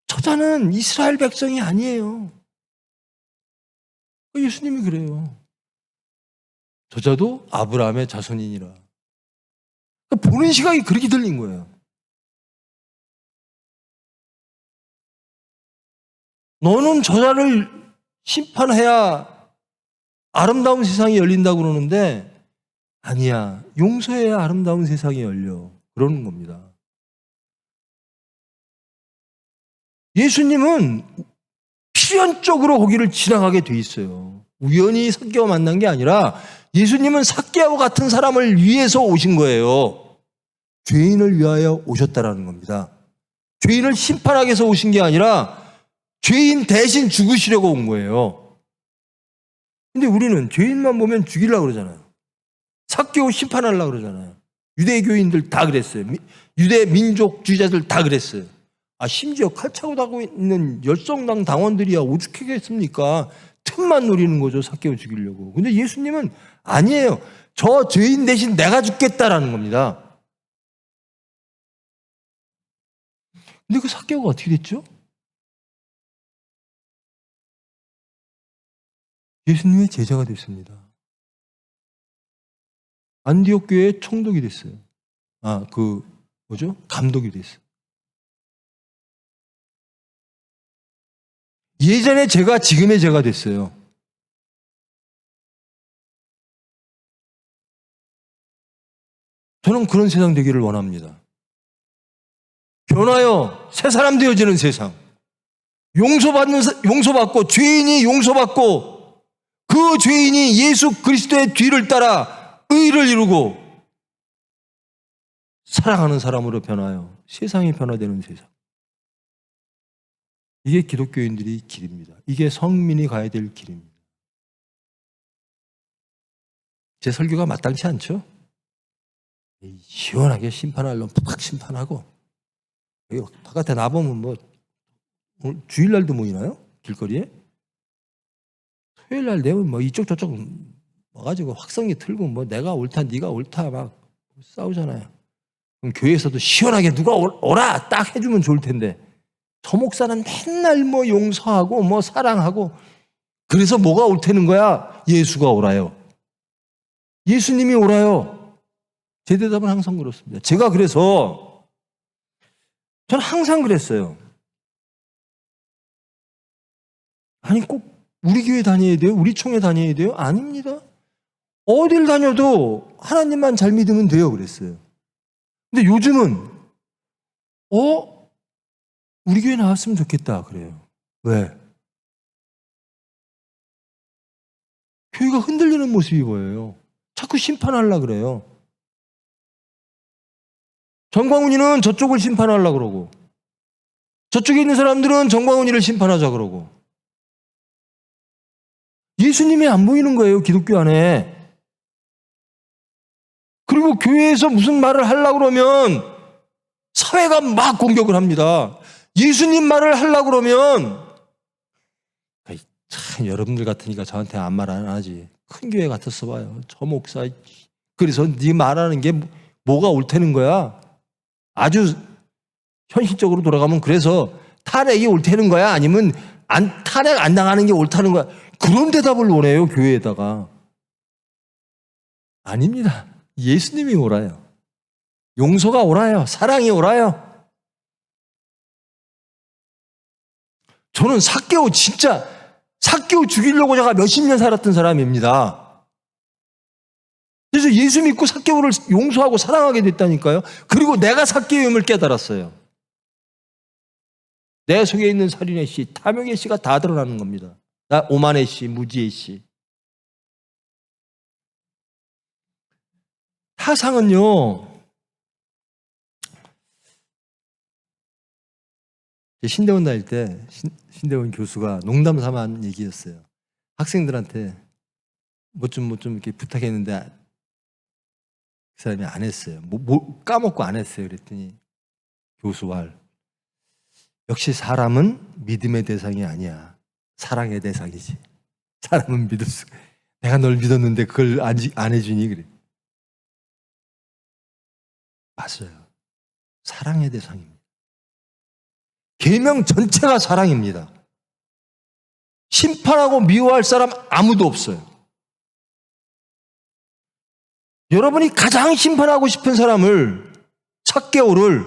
저자는 이스라엘 백성이 아니에요. 예수님이 그래요. 저자도 아브라함의 자손이니라. 그러니까 보는 시각이 그렇게 들린 거예요. 너는 저자를 심판해야 아름다운 세상이 열린다고 그러는데 아니야. 용서해야 아름다운 세상이 열려. 그러는 겁니다. 예수님은 필연적으로 거기를 지나가게 돼 있어요. 우연히 삭개와 만난 게 아니라 예수님은 삭개와 같은 사람을 위해서 오신 거예요. 죄인을 위하여 오셨다라는 겁니다. 죄인을 심판하기 위해서 오신 게 아니라 죄인 대신 죽으시려고 온 거예요. 근데 우리는 죄인만 보면 죽이려고 그러잖아요. 삭개오 심판하려고 그러잖아요. 유대교인들 다 그랬어요. 유대 민족주의자들 다 그랬어요. 심지어 칼 차고 다니고 있는 열성당 당원들이야 오죽하겠습니까? 틈만 노리는 거죠. 삭개오 죽이려고. 근데 예수님은 아니에요. 저 죄인 대신 내가 죽겠다라는 겁니다. 근데 그 삭개오가 어떻게 됐죠? 예수님의 제자가 됐습니다. 안디옥 교회의 총독이 됐어요. 감독이 됐어요. 예전의 제가 지금의 제가 됐어요. 저는 그런 세상 되기를 원합니다. 변하여 새 사람 되어지는 세상. 용서받고 죄인이 용서받고 그 죄인이 예수 그리스도의 뒤를 따라 의를 이루고 사랑하는 사람으로 변하여 세상이 변화되는 세상. 이게 기독교인들의 길입니다. 이게 성민이 가야 될 길입니다. 제 설교가 마땅치 않죠? 시원하게 심판할 놈 팍 심판하고 여기 바깥에 나보면 주일날도 모이나요? 길거리에? 토요일날 내면 이쪽 저쪽 와가지고 확성기 틀고 내가 옳다 네가 옳다 막 싸우잖아요. 그럼 교회에서도 시원하게 누가 오라 딱 해주면 좋을 텐데 저 목사는 맨날 용서하고 사랑하고 그래서 뭐가 옳다는 거야? 예수가 오라요. 예수님이 오라요. 제 대답은 항상 그렇습니다. 제가 그래서 저는 항상 그랬어요. 아니 꼭 우리 교회 다녀야 돼요? 우리 총회 다녀야 돼요? 아닙니다. 어딜 다녀도 하나님만 잘 믿으면 돼요 그랬어요. 근데 요즘은 우리 교회 나왔으면 좋겠다 그래요. 왜? 교회가 흔들리는 모습이 보여요. 자꾸 심판하려고 그래요. 정광훈이는 저쪽을 심판하려고 그러고 저쪽에 있는 사람들은 정광훈이를 심판하자 그러고 예수님이 안 보이는 거예요. 기독교 안에. 그리고 교회에서 무슨 말을 하려고 그러면 사회가 막 공격을 합니다. 예수님 말을 하려고 그러면 참 여러분들 같으니까 저한테 아무 말 안 하지. 큰 교회 같았어 봐요. 저 목사 그래서 네 말하는 게 뭐가 옳다는 거야? 아주 현실적으로 돌아가면 그래서 탄핵이 옳다는 거야? 아니면 탄핵 안 당하는 게 옳다는 거야? 그런 대답을 원해요 교회에다가. 아닙니다. 예수님이 오라요. 용서가 오라요. 사랑이 오라요. 저는 삭개오 죽이려고 제가 몇십 년 살았던 사람입니다. 그래서 예수 믿고 삭개오를 용서하고 사랑하게 됐다니까요. 그리고 내가 삭개오임을 깨달았어요. 내 속에 있는 살인의 씨, 탐욕의 씨가 다 드러나는 겁니다. 오만의 씨, 무지의 씨. 타상은요, 신대원 다닐 때 신대원 교수가 농담 삼아 한 얘기였어요. 학생들한테 뭐 좀 이렇게 부탁했는데 그 사람이 안 했어요. 까먹고 안 했어요. 그랬더니 교수 말, 역시 사람은 믿음의 대상이 아니야. 사랑의 대상이지. 사람은 내가 널 믿었는데 그걸 안 해주니 그래. 맞아요. 사랑의 대상입니다. 계명 전체가 사랑입니다. 심판하고 미워할 사람 아무도 없어요. 여러분이 가장 심판하고 싶은 사람을 찻개오를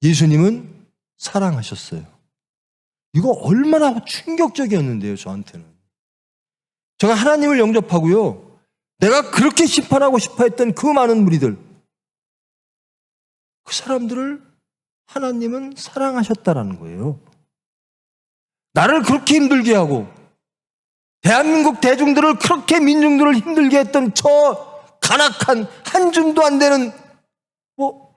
예수님은 사랑하셨어요. 이거 얼마나 충격적이었는데요, 저한테는. 제가 하나님을 영접하고요, 내가 그렇게 심판하고 싶어 했던 그 많은 무리들, 그 사람들을 하나님은 사랑하셨다라는 거예요. 나를 그렇게 힘들게 하고 대한민국 대중들을 그렇게 민중들을 힘들게 했던 저 간악한 한 줌도 안 되는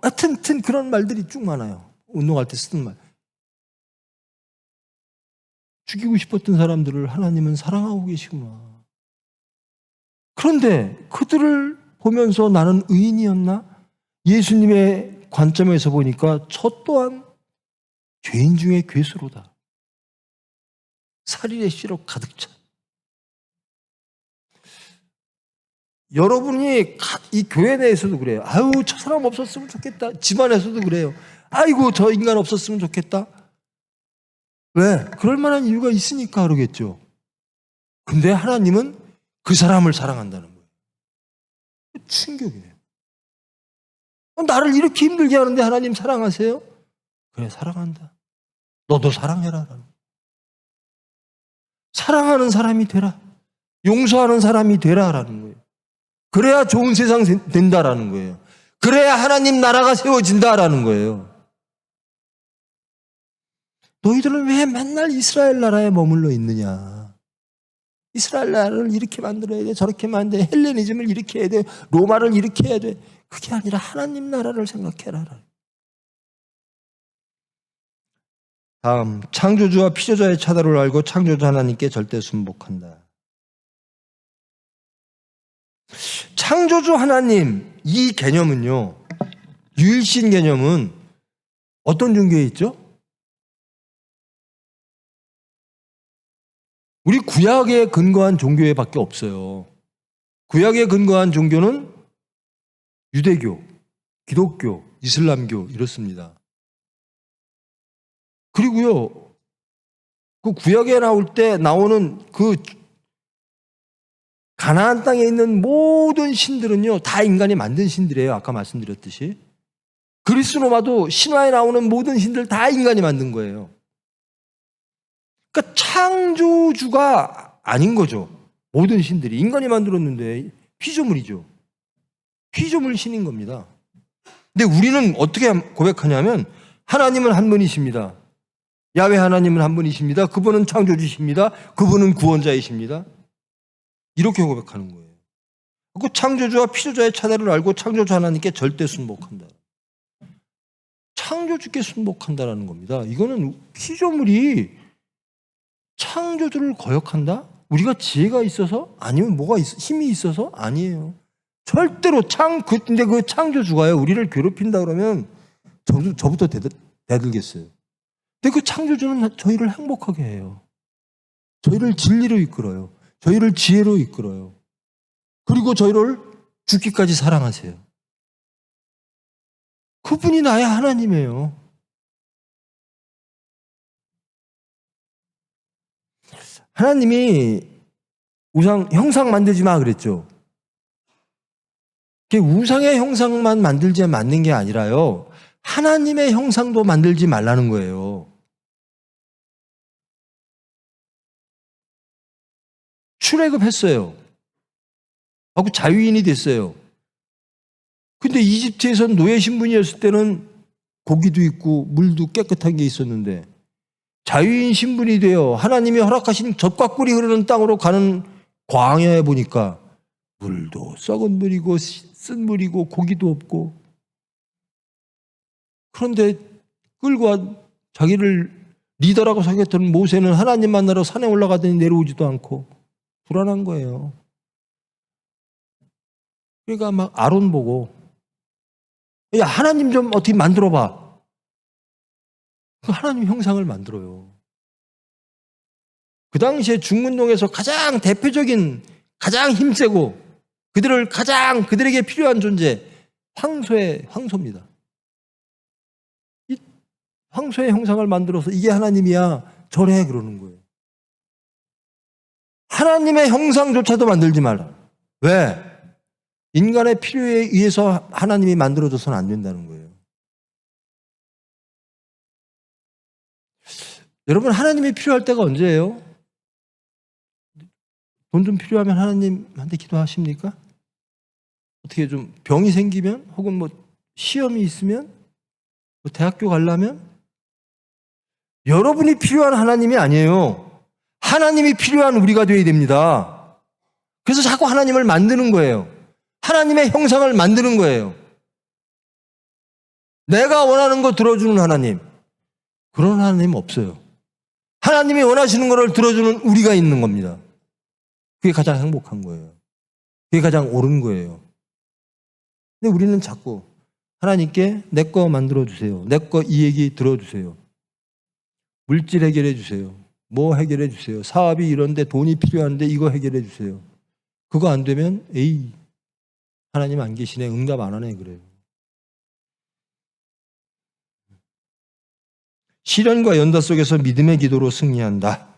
하여튼 그런 말들이 쭉 많아요. 운동할 때 쓰는 말. 죽이고 싶었던 사람들을 하나님은 사랑하고 계시구나. 그런데 그들을 보면서 나는 의인이었나? 예수님의 관점에서 보니까 저 또한 죄인 중에 괴수로다. 살인의 씨로 가득 차. 여러분이 이 교회 내에서도 그래요. 아유, 저 사람 없었으면 좋겠다. 집안에서도 그래요. 아이고, 저 인간 없었으면 좋겠다. 왜? 그럴 만한 이유가 있으니까 그러겠죠. 근데 하나님은 그 사람을 사랑한다는 거예요. 충격이에요. 나를 이렇게 힘들게 하는데 하나님 사랑하세요? 그래, 사랑한다. 너도 사랑해라. 사랑하는 사람이 되라. 용서하는 사람이 되라라는 거예요. 그래야 좋은 세상 된다라는 거예요. 그래야 하나님 나라가 세워진다라는 거예요. 너희들은 왜 맨날 이스라엘 나라에 머물러 있느냐? 이스라엘 나라를 이렇게 만들어야 돼, 저렇게 만들어야 돼, 헬레니즘을 이렇게 해야 돼, 로마를 이렇게 해야 돼. 그게 아니라 하나님 나라를 생각해라. 다음, 창조주와 피조자의 차다를 알고 창조주 하나님께 절대 순복한다. 창조주 하나님, 이 개념은요, 유일신 개념은 어떤 종교에 있죠? 우리 구약에 근거한 종교에 밖에 없어요. 구약에 근거한 종교는 유대교, 기독교, 이슬람교 이렇습니다. 그리고요, 그 구약에 나올 때 나오는 그 가나안 땅에 있는 모든 신들은요, 다 인간이 만든 신들이에요. 아까 말씀드렸듯이. 그리스 로마도 신화에 나오는 모든 신들 다 인간이 만든 거예요. 그러니까 창조주가 아닌 거죠. 모든 신들이 인간이 만들었는데 피조물이죠. 피조물 신인 겁니다. 근데 우리는 어떻게 고백하냐면 하나님은 한 분이십니다. 야훼 하나님은 한 분이십니다. 그분은 창조주십니다. 그분은 구원자이십니다. 이렇게 고백하는 거예요. 그 창조주와 피조자의 차별을 알고 창조주 하나님께 절대 순복한다. 창조주께 순복한다라는 겁니다. 이거는 피조물이 창조주를 거역한다? 우리가 지혜가 있어서? 아니면 뭐가 힘이 있어서? 아니에요. 절대로 근데 그 창조주가요, 우리를 괴롭힌다 그러면 저부터 대들겠어요. 근데 그 창조주는 저희를 행복하게 해요. 저희를 진리로 이끌어요. 저희를 지혜로 이끌어요. 그리고 저희를 죽기까지 사랑하세요. 그분이 나의 하나님이에요. 하나님이 형상 만들지 마 그랬죠. 우상의 형상만 만들지 않는 게 아니라요, 하나님의 형상도 만들지 말라는 거예요. 출애굽했어요. 하고 자유인이 됐어요. 근데 이집트에서 노예 신분이었을 때는 고기도 있고 물도 깨끗한 게 있었는데 자유인 신분이 되어 하나님이 허락하신 젖과 꿀이 흐르는 땅으로 가는 광야에 보니까 물도 썩은 물이고 쓴 물이고 고기도 없고, 그런데 끌고 자기를 리더라고 생각했던 모세는 하나님 만나러 산에 올라가더니 내려오지도 않고 불안한 거예요. 그러니까 막 아론 보고, 야, 하나님 좀 어떻게 만들어봐. 그 하나님 형상을 만들어요. 그 당시에 중문동에서 가장 대표적인, 가장 힘세고 그들에게 필요한 존재, 황소입니다. 이 황소의 형상을 만들어서 이게 하나님이야, 저래 그러는 거예요. 하나님의 형상조차도 만들지 말라. 왜? 인간의 필요에 의해서 하나님이 만들어줘서는 안 된다는 거예요. 여러분, 하나님이 필요할 때가 언제예요? 돈 좀 필요하면 하나님한테 기도하십니까? 어떻게 좀 병이 생기면, 혹은 뭐 시험이 있으면, 뭐 대학교 가려면? 여러분이 필요한 하나님이 아니에요. 하나님이 필요한 우리가 되어야 됩니다. 그래서 자꾸 하나님을 만드는 거예요. 하나님의 형상을 만드는 거예요. 내가 원하는 거 들어주는 하나님. 그런 하나님 없어요. 하나님이 원하시는 것을 들어주는 우리가 있는 겁니다. 그게 가장 행복한 거예요. 그게 가장 옳은 거예요. 근데 우리는 자꾸 하나님께 내 거 만들어주세요. 내 거 이 얘기 들어주세요. 물질 해결해 주세요. 뭐 해결해 주세요. 사업이 이런데 돈이 필요한데 이거 해결해 주세요. 그거 안 되면 에이, 하나님 안 계시네, 응답 안 하네, 그래요. 시련과 연다 속에서 믿음의 기도로 승리한다.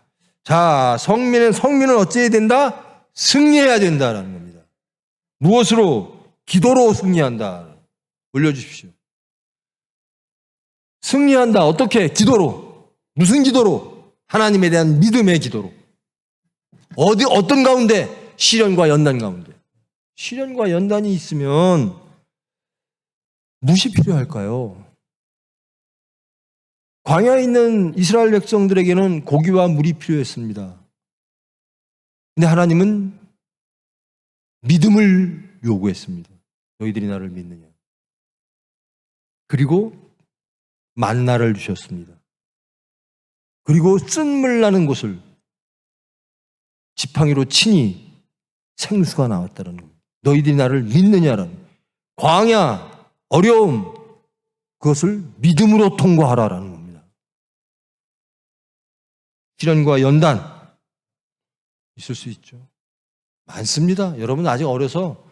자, 성민은 어찌해야 된다? 승리해야 된다라는 겁니다. 무엇으로? 기도로 승리한다. 올려주십시오. 승리한다. 어떻게? 기도로. 무슨 기도로? 하나님에 대한 믿음의 기도로. 어떤 가운데? 시련과 연단 가운데. 시련과 연단이 있으면 무엇이 필요할까요? 광야에 있는 이스라엘 백성들에게는 고기와 물이 필요했습니다. 근데 하나님은 믿음을 요구했습니다. 너희들이 나를 믿느냐. 그리고 만나를 주셨습니다. 그리고 쓴물 나는 곳을 지팡이로 치니 생수가 나왔다는 겁니다. 너희들이 나를 믿느냐라는 광야, 어려움, 그것을 믿음으로 통과하라라는 겁니다. 시련과 연단 있을 수 있죠. 많습니다. 여러분 아직 어려서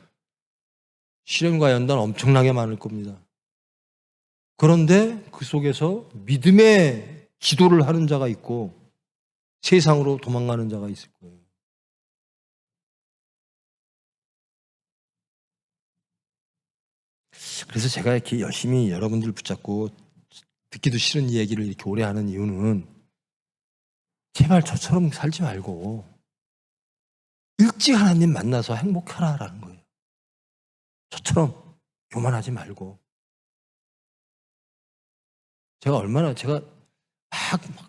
시련과 연단 엄청나게 많을 겁니다. 그런데 그 속에서 믿음의 기도를 하는 자가 있고 세상으로 도망가는 자가 있을 거예요. 그래서 제가 이렇게 열심히 여러분들 붙잡고 듣기도 싫은 얘기를 이렇게 오래 하는 이유는 제발 저처럼 살지 말고 일찍 하나님 만나서 행복하라라는 거예요. 저처럼 교만하지 말고. 제가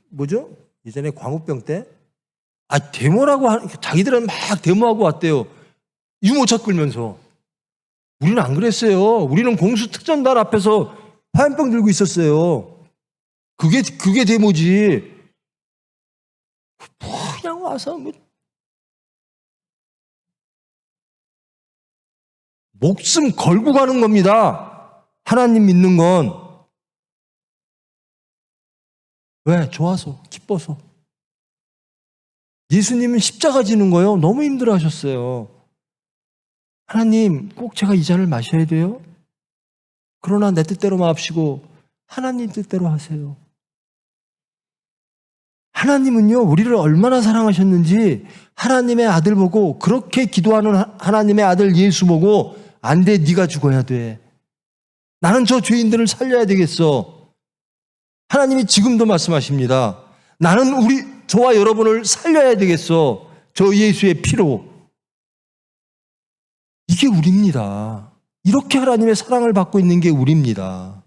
뭐죠? 예전에 광우병 때 데모라고 자기들은 막 데모하고 왔대요. 유모차 끌면서. 우리는 안 그랬어요. 우리는 공수특전단 앞에서 화염병 들고 있었어요. 그게 데모지. 그냥 와서 목숨 걸고 가는 겁니다. 하나님 믿는 건. 왜? 좋아서, 기뻐서. 예수님은 십자가 지는 거요. 너무 힘들어 하셨어요. 하나님, 꼭 제가 이 잔을 마셔야 돼요? 그러나 내 뜻대로 마옵시고 하나님 뜻대로 하세요. 하나님은요, 우리를 얼마나 사랑하셨는지 하나님의 아들 보고, 그렇게 기도하는 하나님의 아들 예수 보고, 안 돼, 네가 죽어야 돼. 나는 저 죄인들을 살려야 되겠어. 하나님이 지금도 말씀하십니다. 나는 저와 여러분을 살려야 되겠어. 저 예수의 피로. 이게 우리입니다. 이렇게 하나님의 사랑을 받고 있는 게 우리입니다.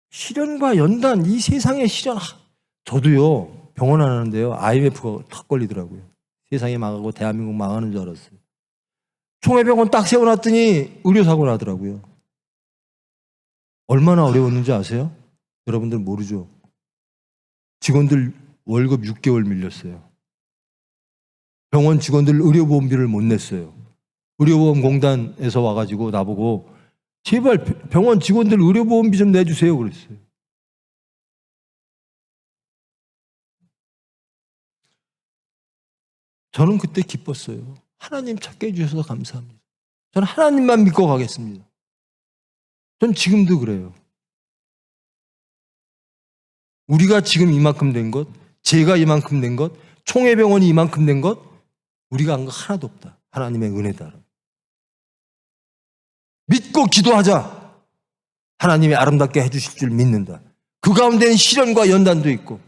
시련과 연단, 이 세상의 시련. 저도요, 병원 안 하는데요, IMF가 탁 걸리더라고요. 세상이 망하고 대한민국 망하는 줄 알았어요. 총회병원 딱 세워놨더니 의료사고 나더라고요. 얼마나 어려웠는지 아세요? 여러분들 모르죠? 직원들 월급 6개월 밀렸어요. 병원 직원들 의료보험비를 못 냈어요. 의료보험공단에서 와가지고 나보고 제발 병원 직원들 의료보험비 좀 내주세요 그랬어요. 저는 그때 기뻤어요. 하나님 찾게 해주셔서 감사합니다. 저는 하나님만 믿고 가겠습니다. 전 지금도 그래요. 우리가 지금 이만큼 된 것, 제가 이만큼 된 것, 총회병원이 이만큼 된 것, 우리가 한 거 하나도 없다. 하나님의 은혜다. 믿고 기도하자. 하나님이 아름답게 해주실 줄 믿는다. 그 가운데는 시련과 연단도 있고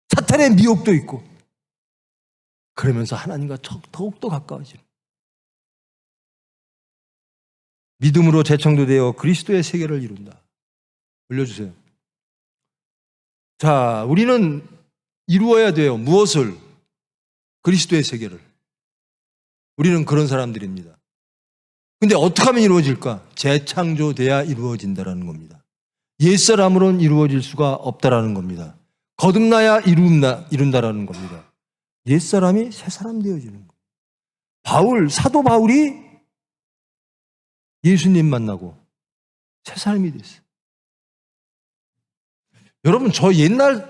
사탄의 미혹도 있고, 그러면서 하나님과 더욱더 가까워지는, 믿음으로 재창조되어 그리스도의 세계를 이룬다. 올려주세요. 자, 우리는 이루어야 돼요. 무엇을? 그리스도의 세계를. 우리는 그런 사람들입니다. 근데 어떻게 하면 이루어질까? 재창조돼야 이루어진다라는 겁니다. 옛사람으로는 이루어질 수가 없다라는 겁니다. 거듭나야 이룬다라는 겁니다. 옛사람이 새사람 되어지는 거예요. 사도 바울이 예수님 만나고 새사람이 됐어요. 여러분, 저 옛날에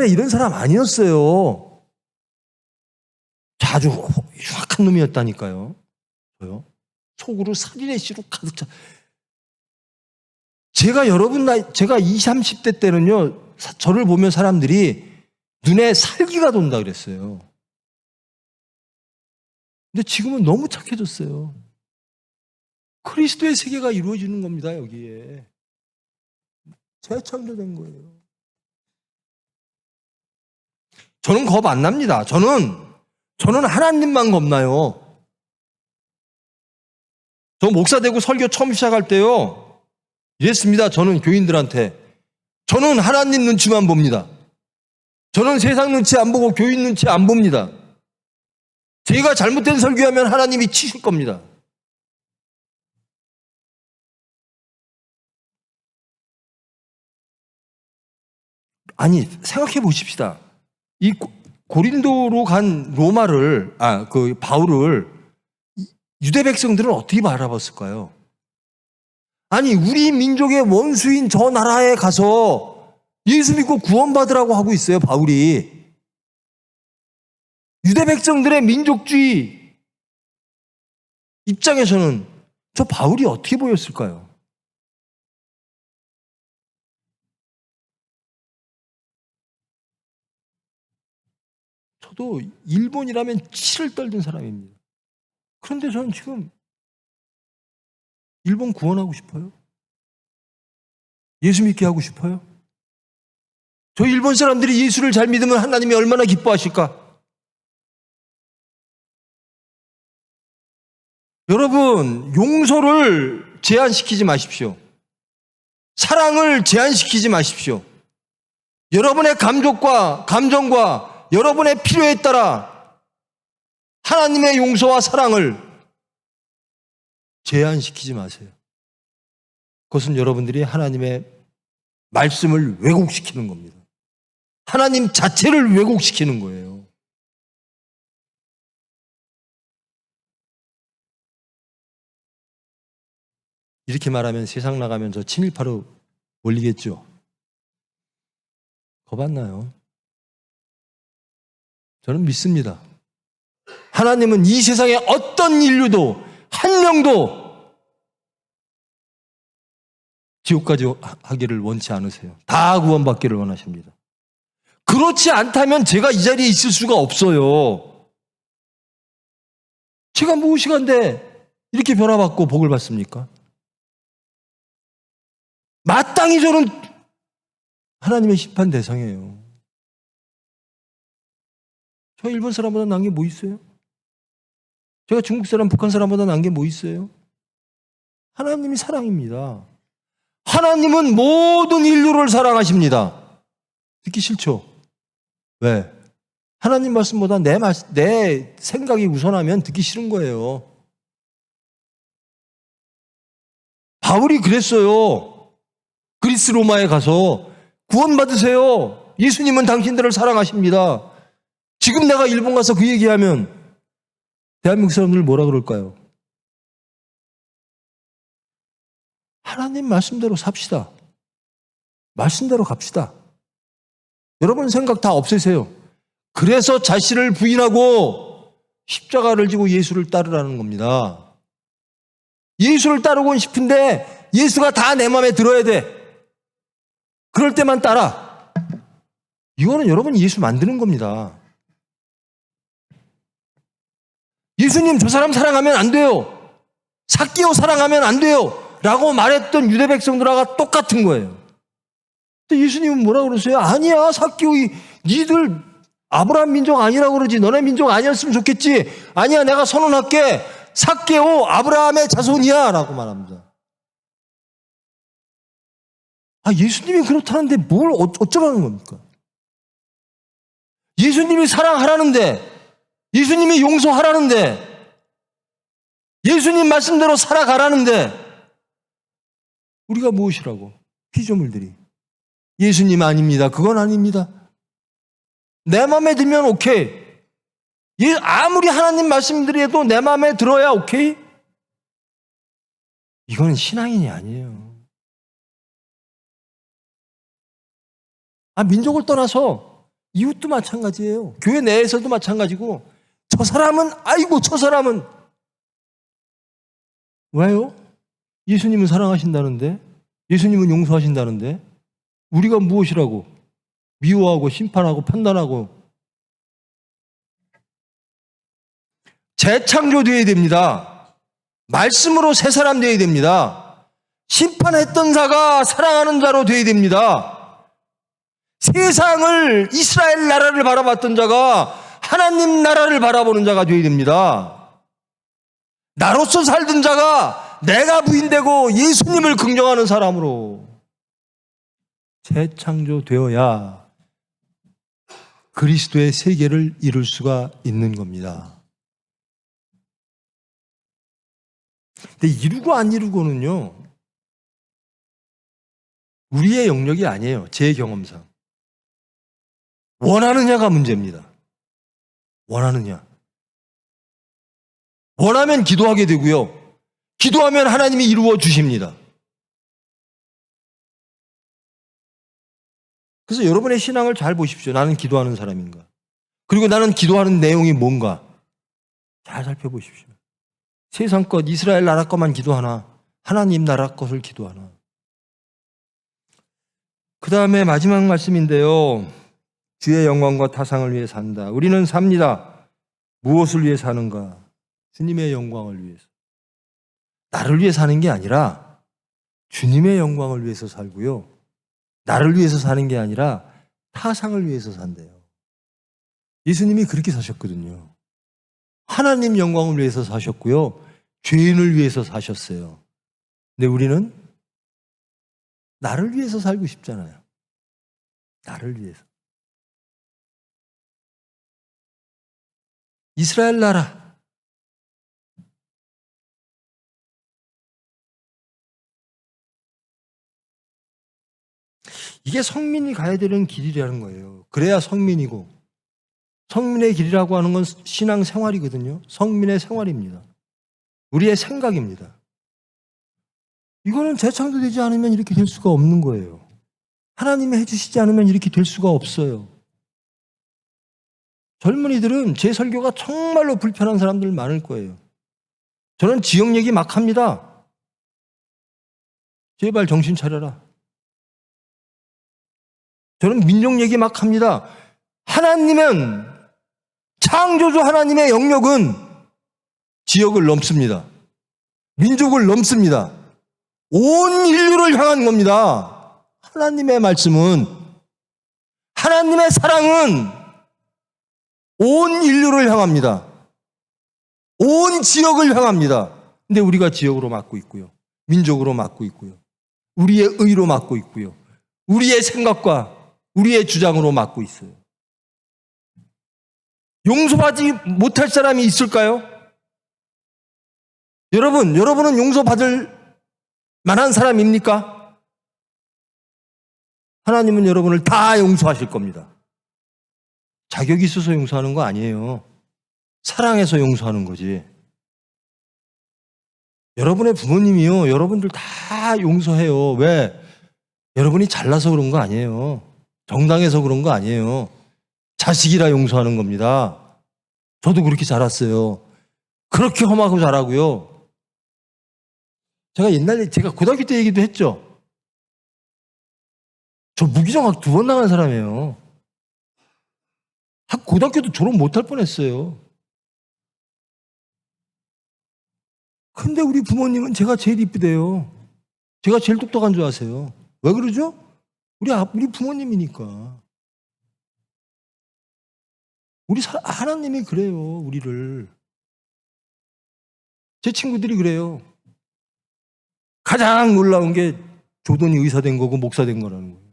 이런 사람 아니었어요. 아주 흉악한 놈이었다니까요. 저요. 속으로 살인의 씨로 가득 차. 제가 20, 30대 때는요, 저를 보면 사람들이 눈에 살기가 돈다 그랬어요. 근데 지금은 너무 착해졌어요. 그리스도의 세계가 이루어지는 겁니다, 여기에. 재창조된 거예요. 저는 겁 안 납니다. 저는 하나님만 겁나요. 저 목사 되고 설교 처음 시작할 때요, 이랬습니다. 저는 교인들한테. 저는 하나님 눈치만 봅니다. 저는 세상 눈치 안 보고 교인 눈치 안 봅니다. 제가 잘못된 설교하면 하나님이 치실 겁니다. 아니, 생각해 보십시다. 이 고린도로 간 바울을 유대 백성들은 어떻게 바라봤을까요? 아니, 우리 민족의 원수인 저 나라에 가서 예수 믿고 구원받으라고 하고 있어요, 바울이. 유대 백성들의 민족주의 입장에서는 저 바울이 어떻게 보였을까요? 저도 일본이라면 치를 떨던 사람입니다. 그런데 저는 지금 일본 구원하고 싶어요. 예수 믿게 하고 싶어요. 저 일본 사람들이 예수를 잘 믿으면 하나님이 얼마나 기뻐하실까? 여러분, 용서를 제한시키지 마십시오. 사랑을 제한시키지 마십시오. 여러분의 감정과 여러분의 필요에 따라 하나님의 용서와 사랑을 제한시키지 마세요. 그것은 여러분들이 하나님의 말씀을 왜곡시키는 겁니다. 하나님 자체를 왜곡시키는 거예요. 이렇게 말하면 세상 나가면 저 친일파로 올리겠죠. 겁 안 나요. 저는 믿습니다. 하나님은 이 세상에 어떤 인류도 한 명도 지옥까지 하기를 원치 않으세요. 다 구원받기를 원하십니다. 그렇지 않다면 제가 이 자리에 있을 수가 없어요. 제가 무엇이간데 이렇게 변화받고 복을 받습니까? 마땅히 저는 하나님의 심판 대상이에요. 저 일본 사람보다 난 게 뭐 있어요? 제가 중국 사람, 북한 사람보다 난 게 뭐 있어요? 하나님이 사랑입니다. 하나님은 모든 인류를 사랑하십니다. 듣기 싫죠? 왜? 하나님 말씀보다 내 생각이 우선하면 듣기 싫은 거예요. 바울이 그랬어요. 그리스 로마에 가서 구원받으세요. 예수님은 당신들을 사랑하십니다. 지금 내가 일본 가서 그 얘기하면 대한민국 사람들 뭐라 그럴까요? 하나님 말씀대로 삽시다. 말씀대로 갑시다. 여러분 생각 다 없애세요. 그래서 자신을 부인하고 십자가를 지고 예수를 따르라는 겁니다. 예수를 따르고 싶은데 예수가 다 내 마음에 들어야 돼. 그럴 때만 따라. 이거는 여러분 예수 만드는 겁니다. 예수님 저 사람 사랑하면 안 돼요. 삭개오 사랑하면 안 돼요. 라고 말했던 유대 백성들하고 똑같은 거예요. 근데 예수님은 뭐라고 그러세요? 아니야, 삭개오, 니들 아브라함 민족 아니라고 그러지. 너네 민족 아니었으면 좋겠지. 아니야, 내가 선언할게. 삭개오 아브라함의 자손이야. 라고 말합니다. 예수님이 그렇다는데 뭘 어쩌라는 겁니까? 예수님이 사랑하라는데, 예수님이 용서하라는데, 예수님 말씀대로 살아가라는데, 우리가 무엇이라고? 피조물들이. 예수님 아닙니다. 그건 아닙니다. 내 마음에 들면 오케이. 아무리 하나님 말씀드려도 내 마음에 들어야 오케이? 이거는 신앙인이 아니에요. 민족을 떠나서 이웃도 마찬가지예요. 교회 내에서도 마찬가지고, 저 사람은, 아이고, 저 사람은. 왜요? 예수님은 사랑하신다는데, 예수님은 용서하신다는데, 우리가 무엇이라고? 미워하고, 심판하고, 판단하고. 재창조되어야 됩니다. 말씀으로 새 사람 되어야 됩니다. 심판했던 자가 사랑하는 자로 되어야 됩니다. 세상을, 이스라엘 나라를 바라봤던 자가 하나님 나라를 바라보는 자가 되어야 됩니다. 나로서 살던 자가 내가 부인되고 예수님을 긍정하는 사람으로 재창조되어야 그리스도의 세계를 이룰 수가 있는 겁니다. 근데 이루고 안 이루고는요, 우리의 영역이 아니에요. 제 경험상. 원하느냐가 문제입니다. 원하느냐. 원하면 기도하게 되고요. 기도하면 하나님이 이루어 주십니다. 그래서 여러분의 신앙을 잘 보십시오. 나는 기도하는 사람인가? 그리고 나는 기도하는 내용이 뭔가? 잘 살펴보십시오. 세상 것, 이스라엘 나라 것만 기도하나? 하나님 나라 것을 기도하나? 그 다음에 마지막 말씀인데요. 주의 영광과 타상을 위해 산다. 우리는 삽니다. 무엇을 위해 사는가? 주님의 영광을 위해서. 나를 위해 사는 게 아니라 주님의 영광을 위해서 살고요. 나를 위해서 사는 게 아니라 타상을 위해서 산대요. 예수님이 그렇게 사셨거든요. 하나님 영광을 위해서 사셨고요. 죄인을 위해서 사셨어요. 근데 우리는 나를 위해서 살고 싶잖아요. 나를 위해서. 이스라엘 나라. 이게 성민이 가야 되는 길이라는 거예요. 그래야 성민이고, 성민의 길이라고 하는 건 신앙 생활이거든요. 성민의 생활입니다. 우리의 생각입니다. 이거는 재창조되지 않으면 이렇게 될 수가 없는 거예요. 하나님이 해주시지 않으면 이렇게 될 수가 없어요. 젊은이들은 제 설교가 정말로 불편한 사람들 많을 거예요. 저는 지역 얘기 막 합니다. 제발 정신 차려라. 저는 민족 얘기 막 합니다. 하나님은, 창조주 하나님의 영역은 지역을 넘습니다. 민족을 넘습니다. 온 인류를 향한 겁니다. 하나님의 말씀은, 하나님의 사랑은 온 인류를 향합니다. 온 지역을 향합니다. 근데 우리가 지역으로 막고 있고요. 민족으로 막고 있고요. 우리의 의로 막고 있고요. 우리의 생각과 우리의 주장으로 막고 있어요. 용서받지 못할 사람이 있을까요? 여러분은 용서받을 만한 사람입니까? 하나님은 여러분을 다 용서하실 겁니다. 자격이 있어서 용서하는 거 아니에요. 사랑해서 용서하는 거지. 여러분의 부모님이요, 여러분들 다 용서해요. 왜? 여러분이 잘나서 그런 거 아니에요. 정당해서 그런 거 아니에요. 자식이라 용서하는 겁니다. 저도 그렇게 자랐어요. 그렇게 험하고 자라고요. 제가 옛날에, 제가 고등학교 때 얘기도 했죠. 저 무기징역 2번 당한 사람이에요. 고등학교도 졸업 못할 뻔했어요. 근데 우리 부모님은 제가 제일 이쁘대요. 제가 제일 똑똑한 줄 아세요. 왜 그러죠? 우리 부모님이니까. 하나님이 그래요, 우리를. 제 친구들이 그래요. 가장 놀라운 게 조던이 의사 된 거고 목사 된 거라는 거예요.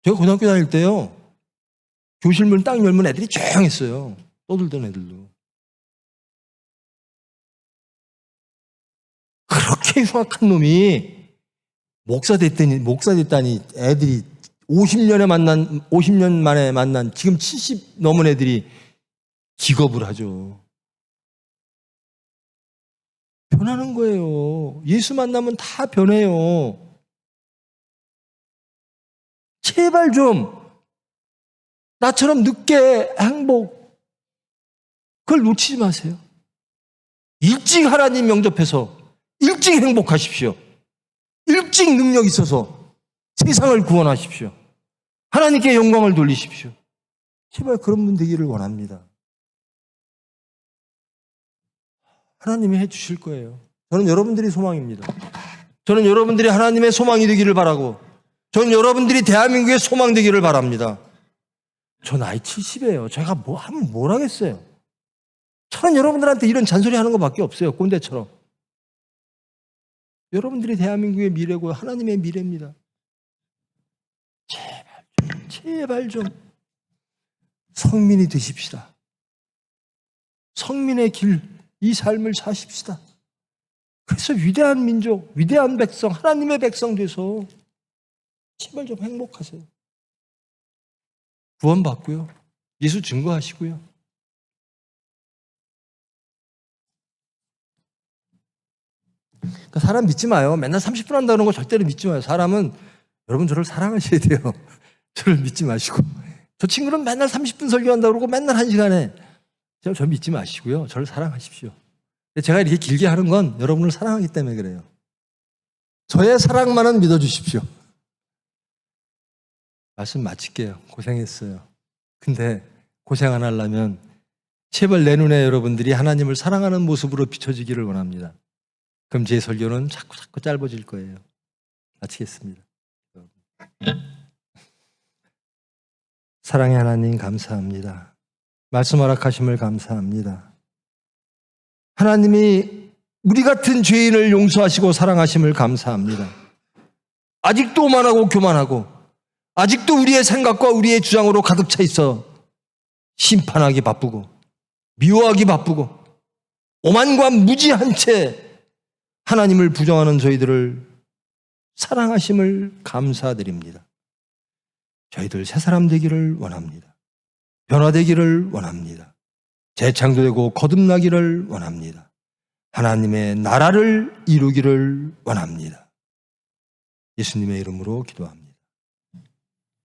제가 고등학교 다닐 때요, 교실 문 딱 열면 애들이 조용했어요. 떠들던 애들도. 그렇게 흉악한 놈이 목사 됐다니 애들이 50년 만에 만난 지금 70 넘은 애들이 기겁을 하죠. 변하는 거예요. 예수 만나면 다 변해요. 제발 좀 나처럼 늦게 행복, 그걸 놓치지 마세요. 일찍 하나님 영접해서 일찍 행복하십시오. 일찍 능력 있어서 세상을 구원하십시오. 하나님께 영광을 돌리십시오. 제발 그런 분 되기를 원합니다. 하나님이 해주실 거예요. 저는 여러분들이 소망입니다. 저는 여러분들이 하나님의 소망이 되기를 바라고, 저는 여러분들이 대한민국의 소망 되기를 바랍니다. 저 나이 70이에요. 제가 하면 뭘 하겠어요? 저는 여러분들한테 이런 잔소리 하는 것밖에 없어요. 꼰대처럼. 여러분들이 대한민국의 미래고 하나님의 미래입니다. 제발 좀 성민이 되십시다. 성민의 길, 이 삶을 사십시다. 그래서 위대한 민족, 위대한 백성, 하나님의 백성 돼서 제발 좀 행복하세요. 구원받고요. 예수 증거하시고요. 그러니까 사람 믿지 마요. 맨날 30분 한다는 거 절대로 믿지 마요. 사람은, 여러분 저를 사랑하셔야 돼요. 저를 믿지 마시고. 저 친구는 맨날 30분 설교한다고 그러고 맨날 1시간에. 저 믿지 마시고요. 저를 사랑하십시오. 제가 이렇게 길게 하는 건 여러분을 사랑하기 때문에 그래요. 저의 사랑만은 믿어주십시오. 말씀 마칠게요. 고생했어요. 근데 고생 안 하려면 제발 내 눈에 여러분들이 하나님을 사랑하는 모습으로 비춰지기를 원합니다. 그럼 제 설교는 자꾸 짧아질 거예요. 마치겠습니다. 사랑의 하나님 감사합니다. 말씀 허락하심을 감사합니다. 하나님이 우리 같은 죄인을 용서하시고 사랑하심을 감사합니다. 아직도 오만하고 교만하고 아직도 우리의 생각과 우리의 주장으로 가득 차 있어 심판하기 바쁘고 미워하기 바쁘고 오만과 무지한 채 하나님을 부정하는 저희들을 사랑하심을 감사드립니다. 저희들 새 사람 되기를 원합니다. 변화되기를 원합니다. 재창조되고 거듭나기를 원합니다. 하나님의 나라를 이루기를 원합니다. 예수님의 이름으로 기도합니다.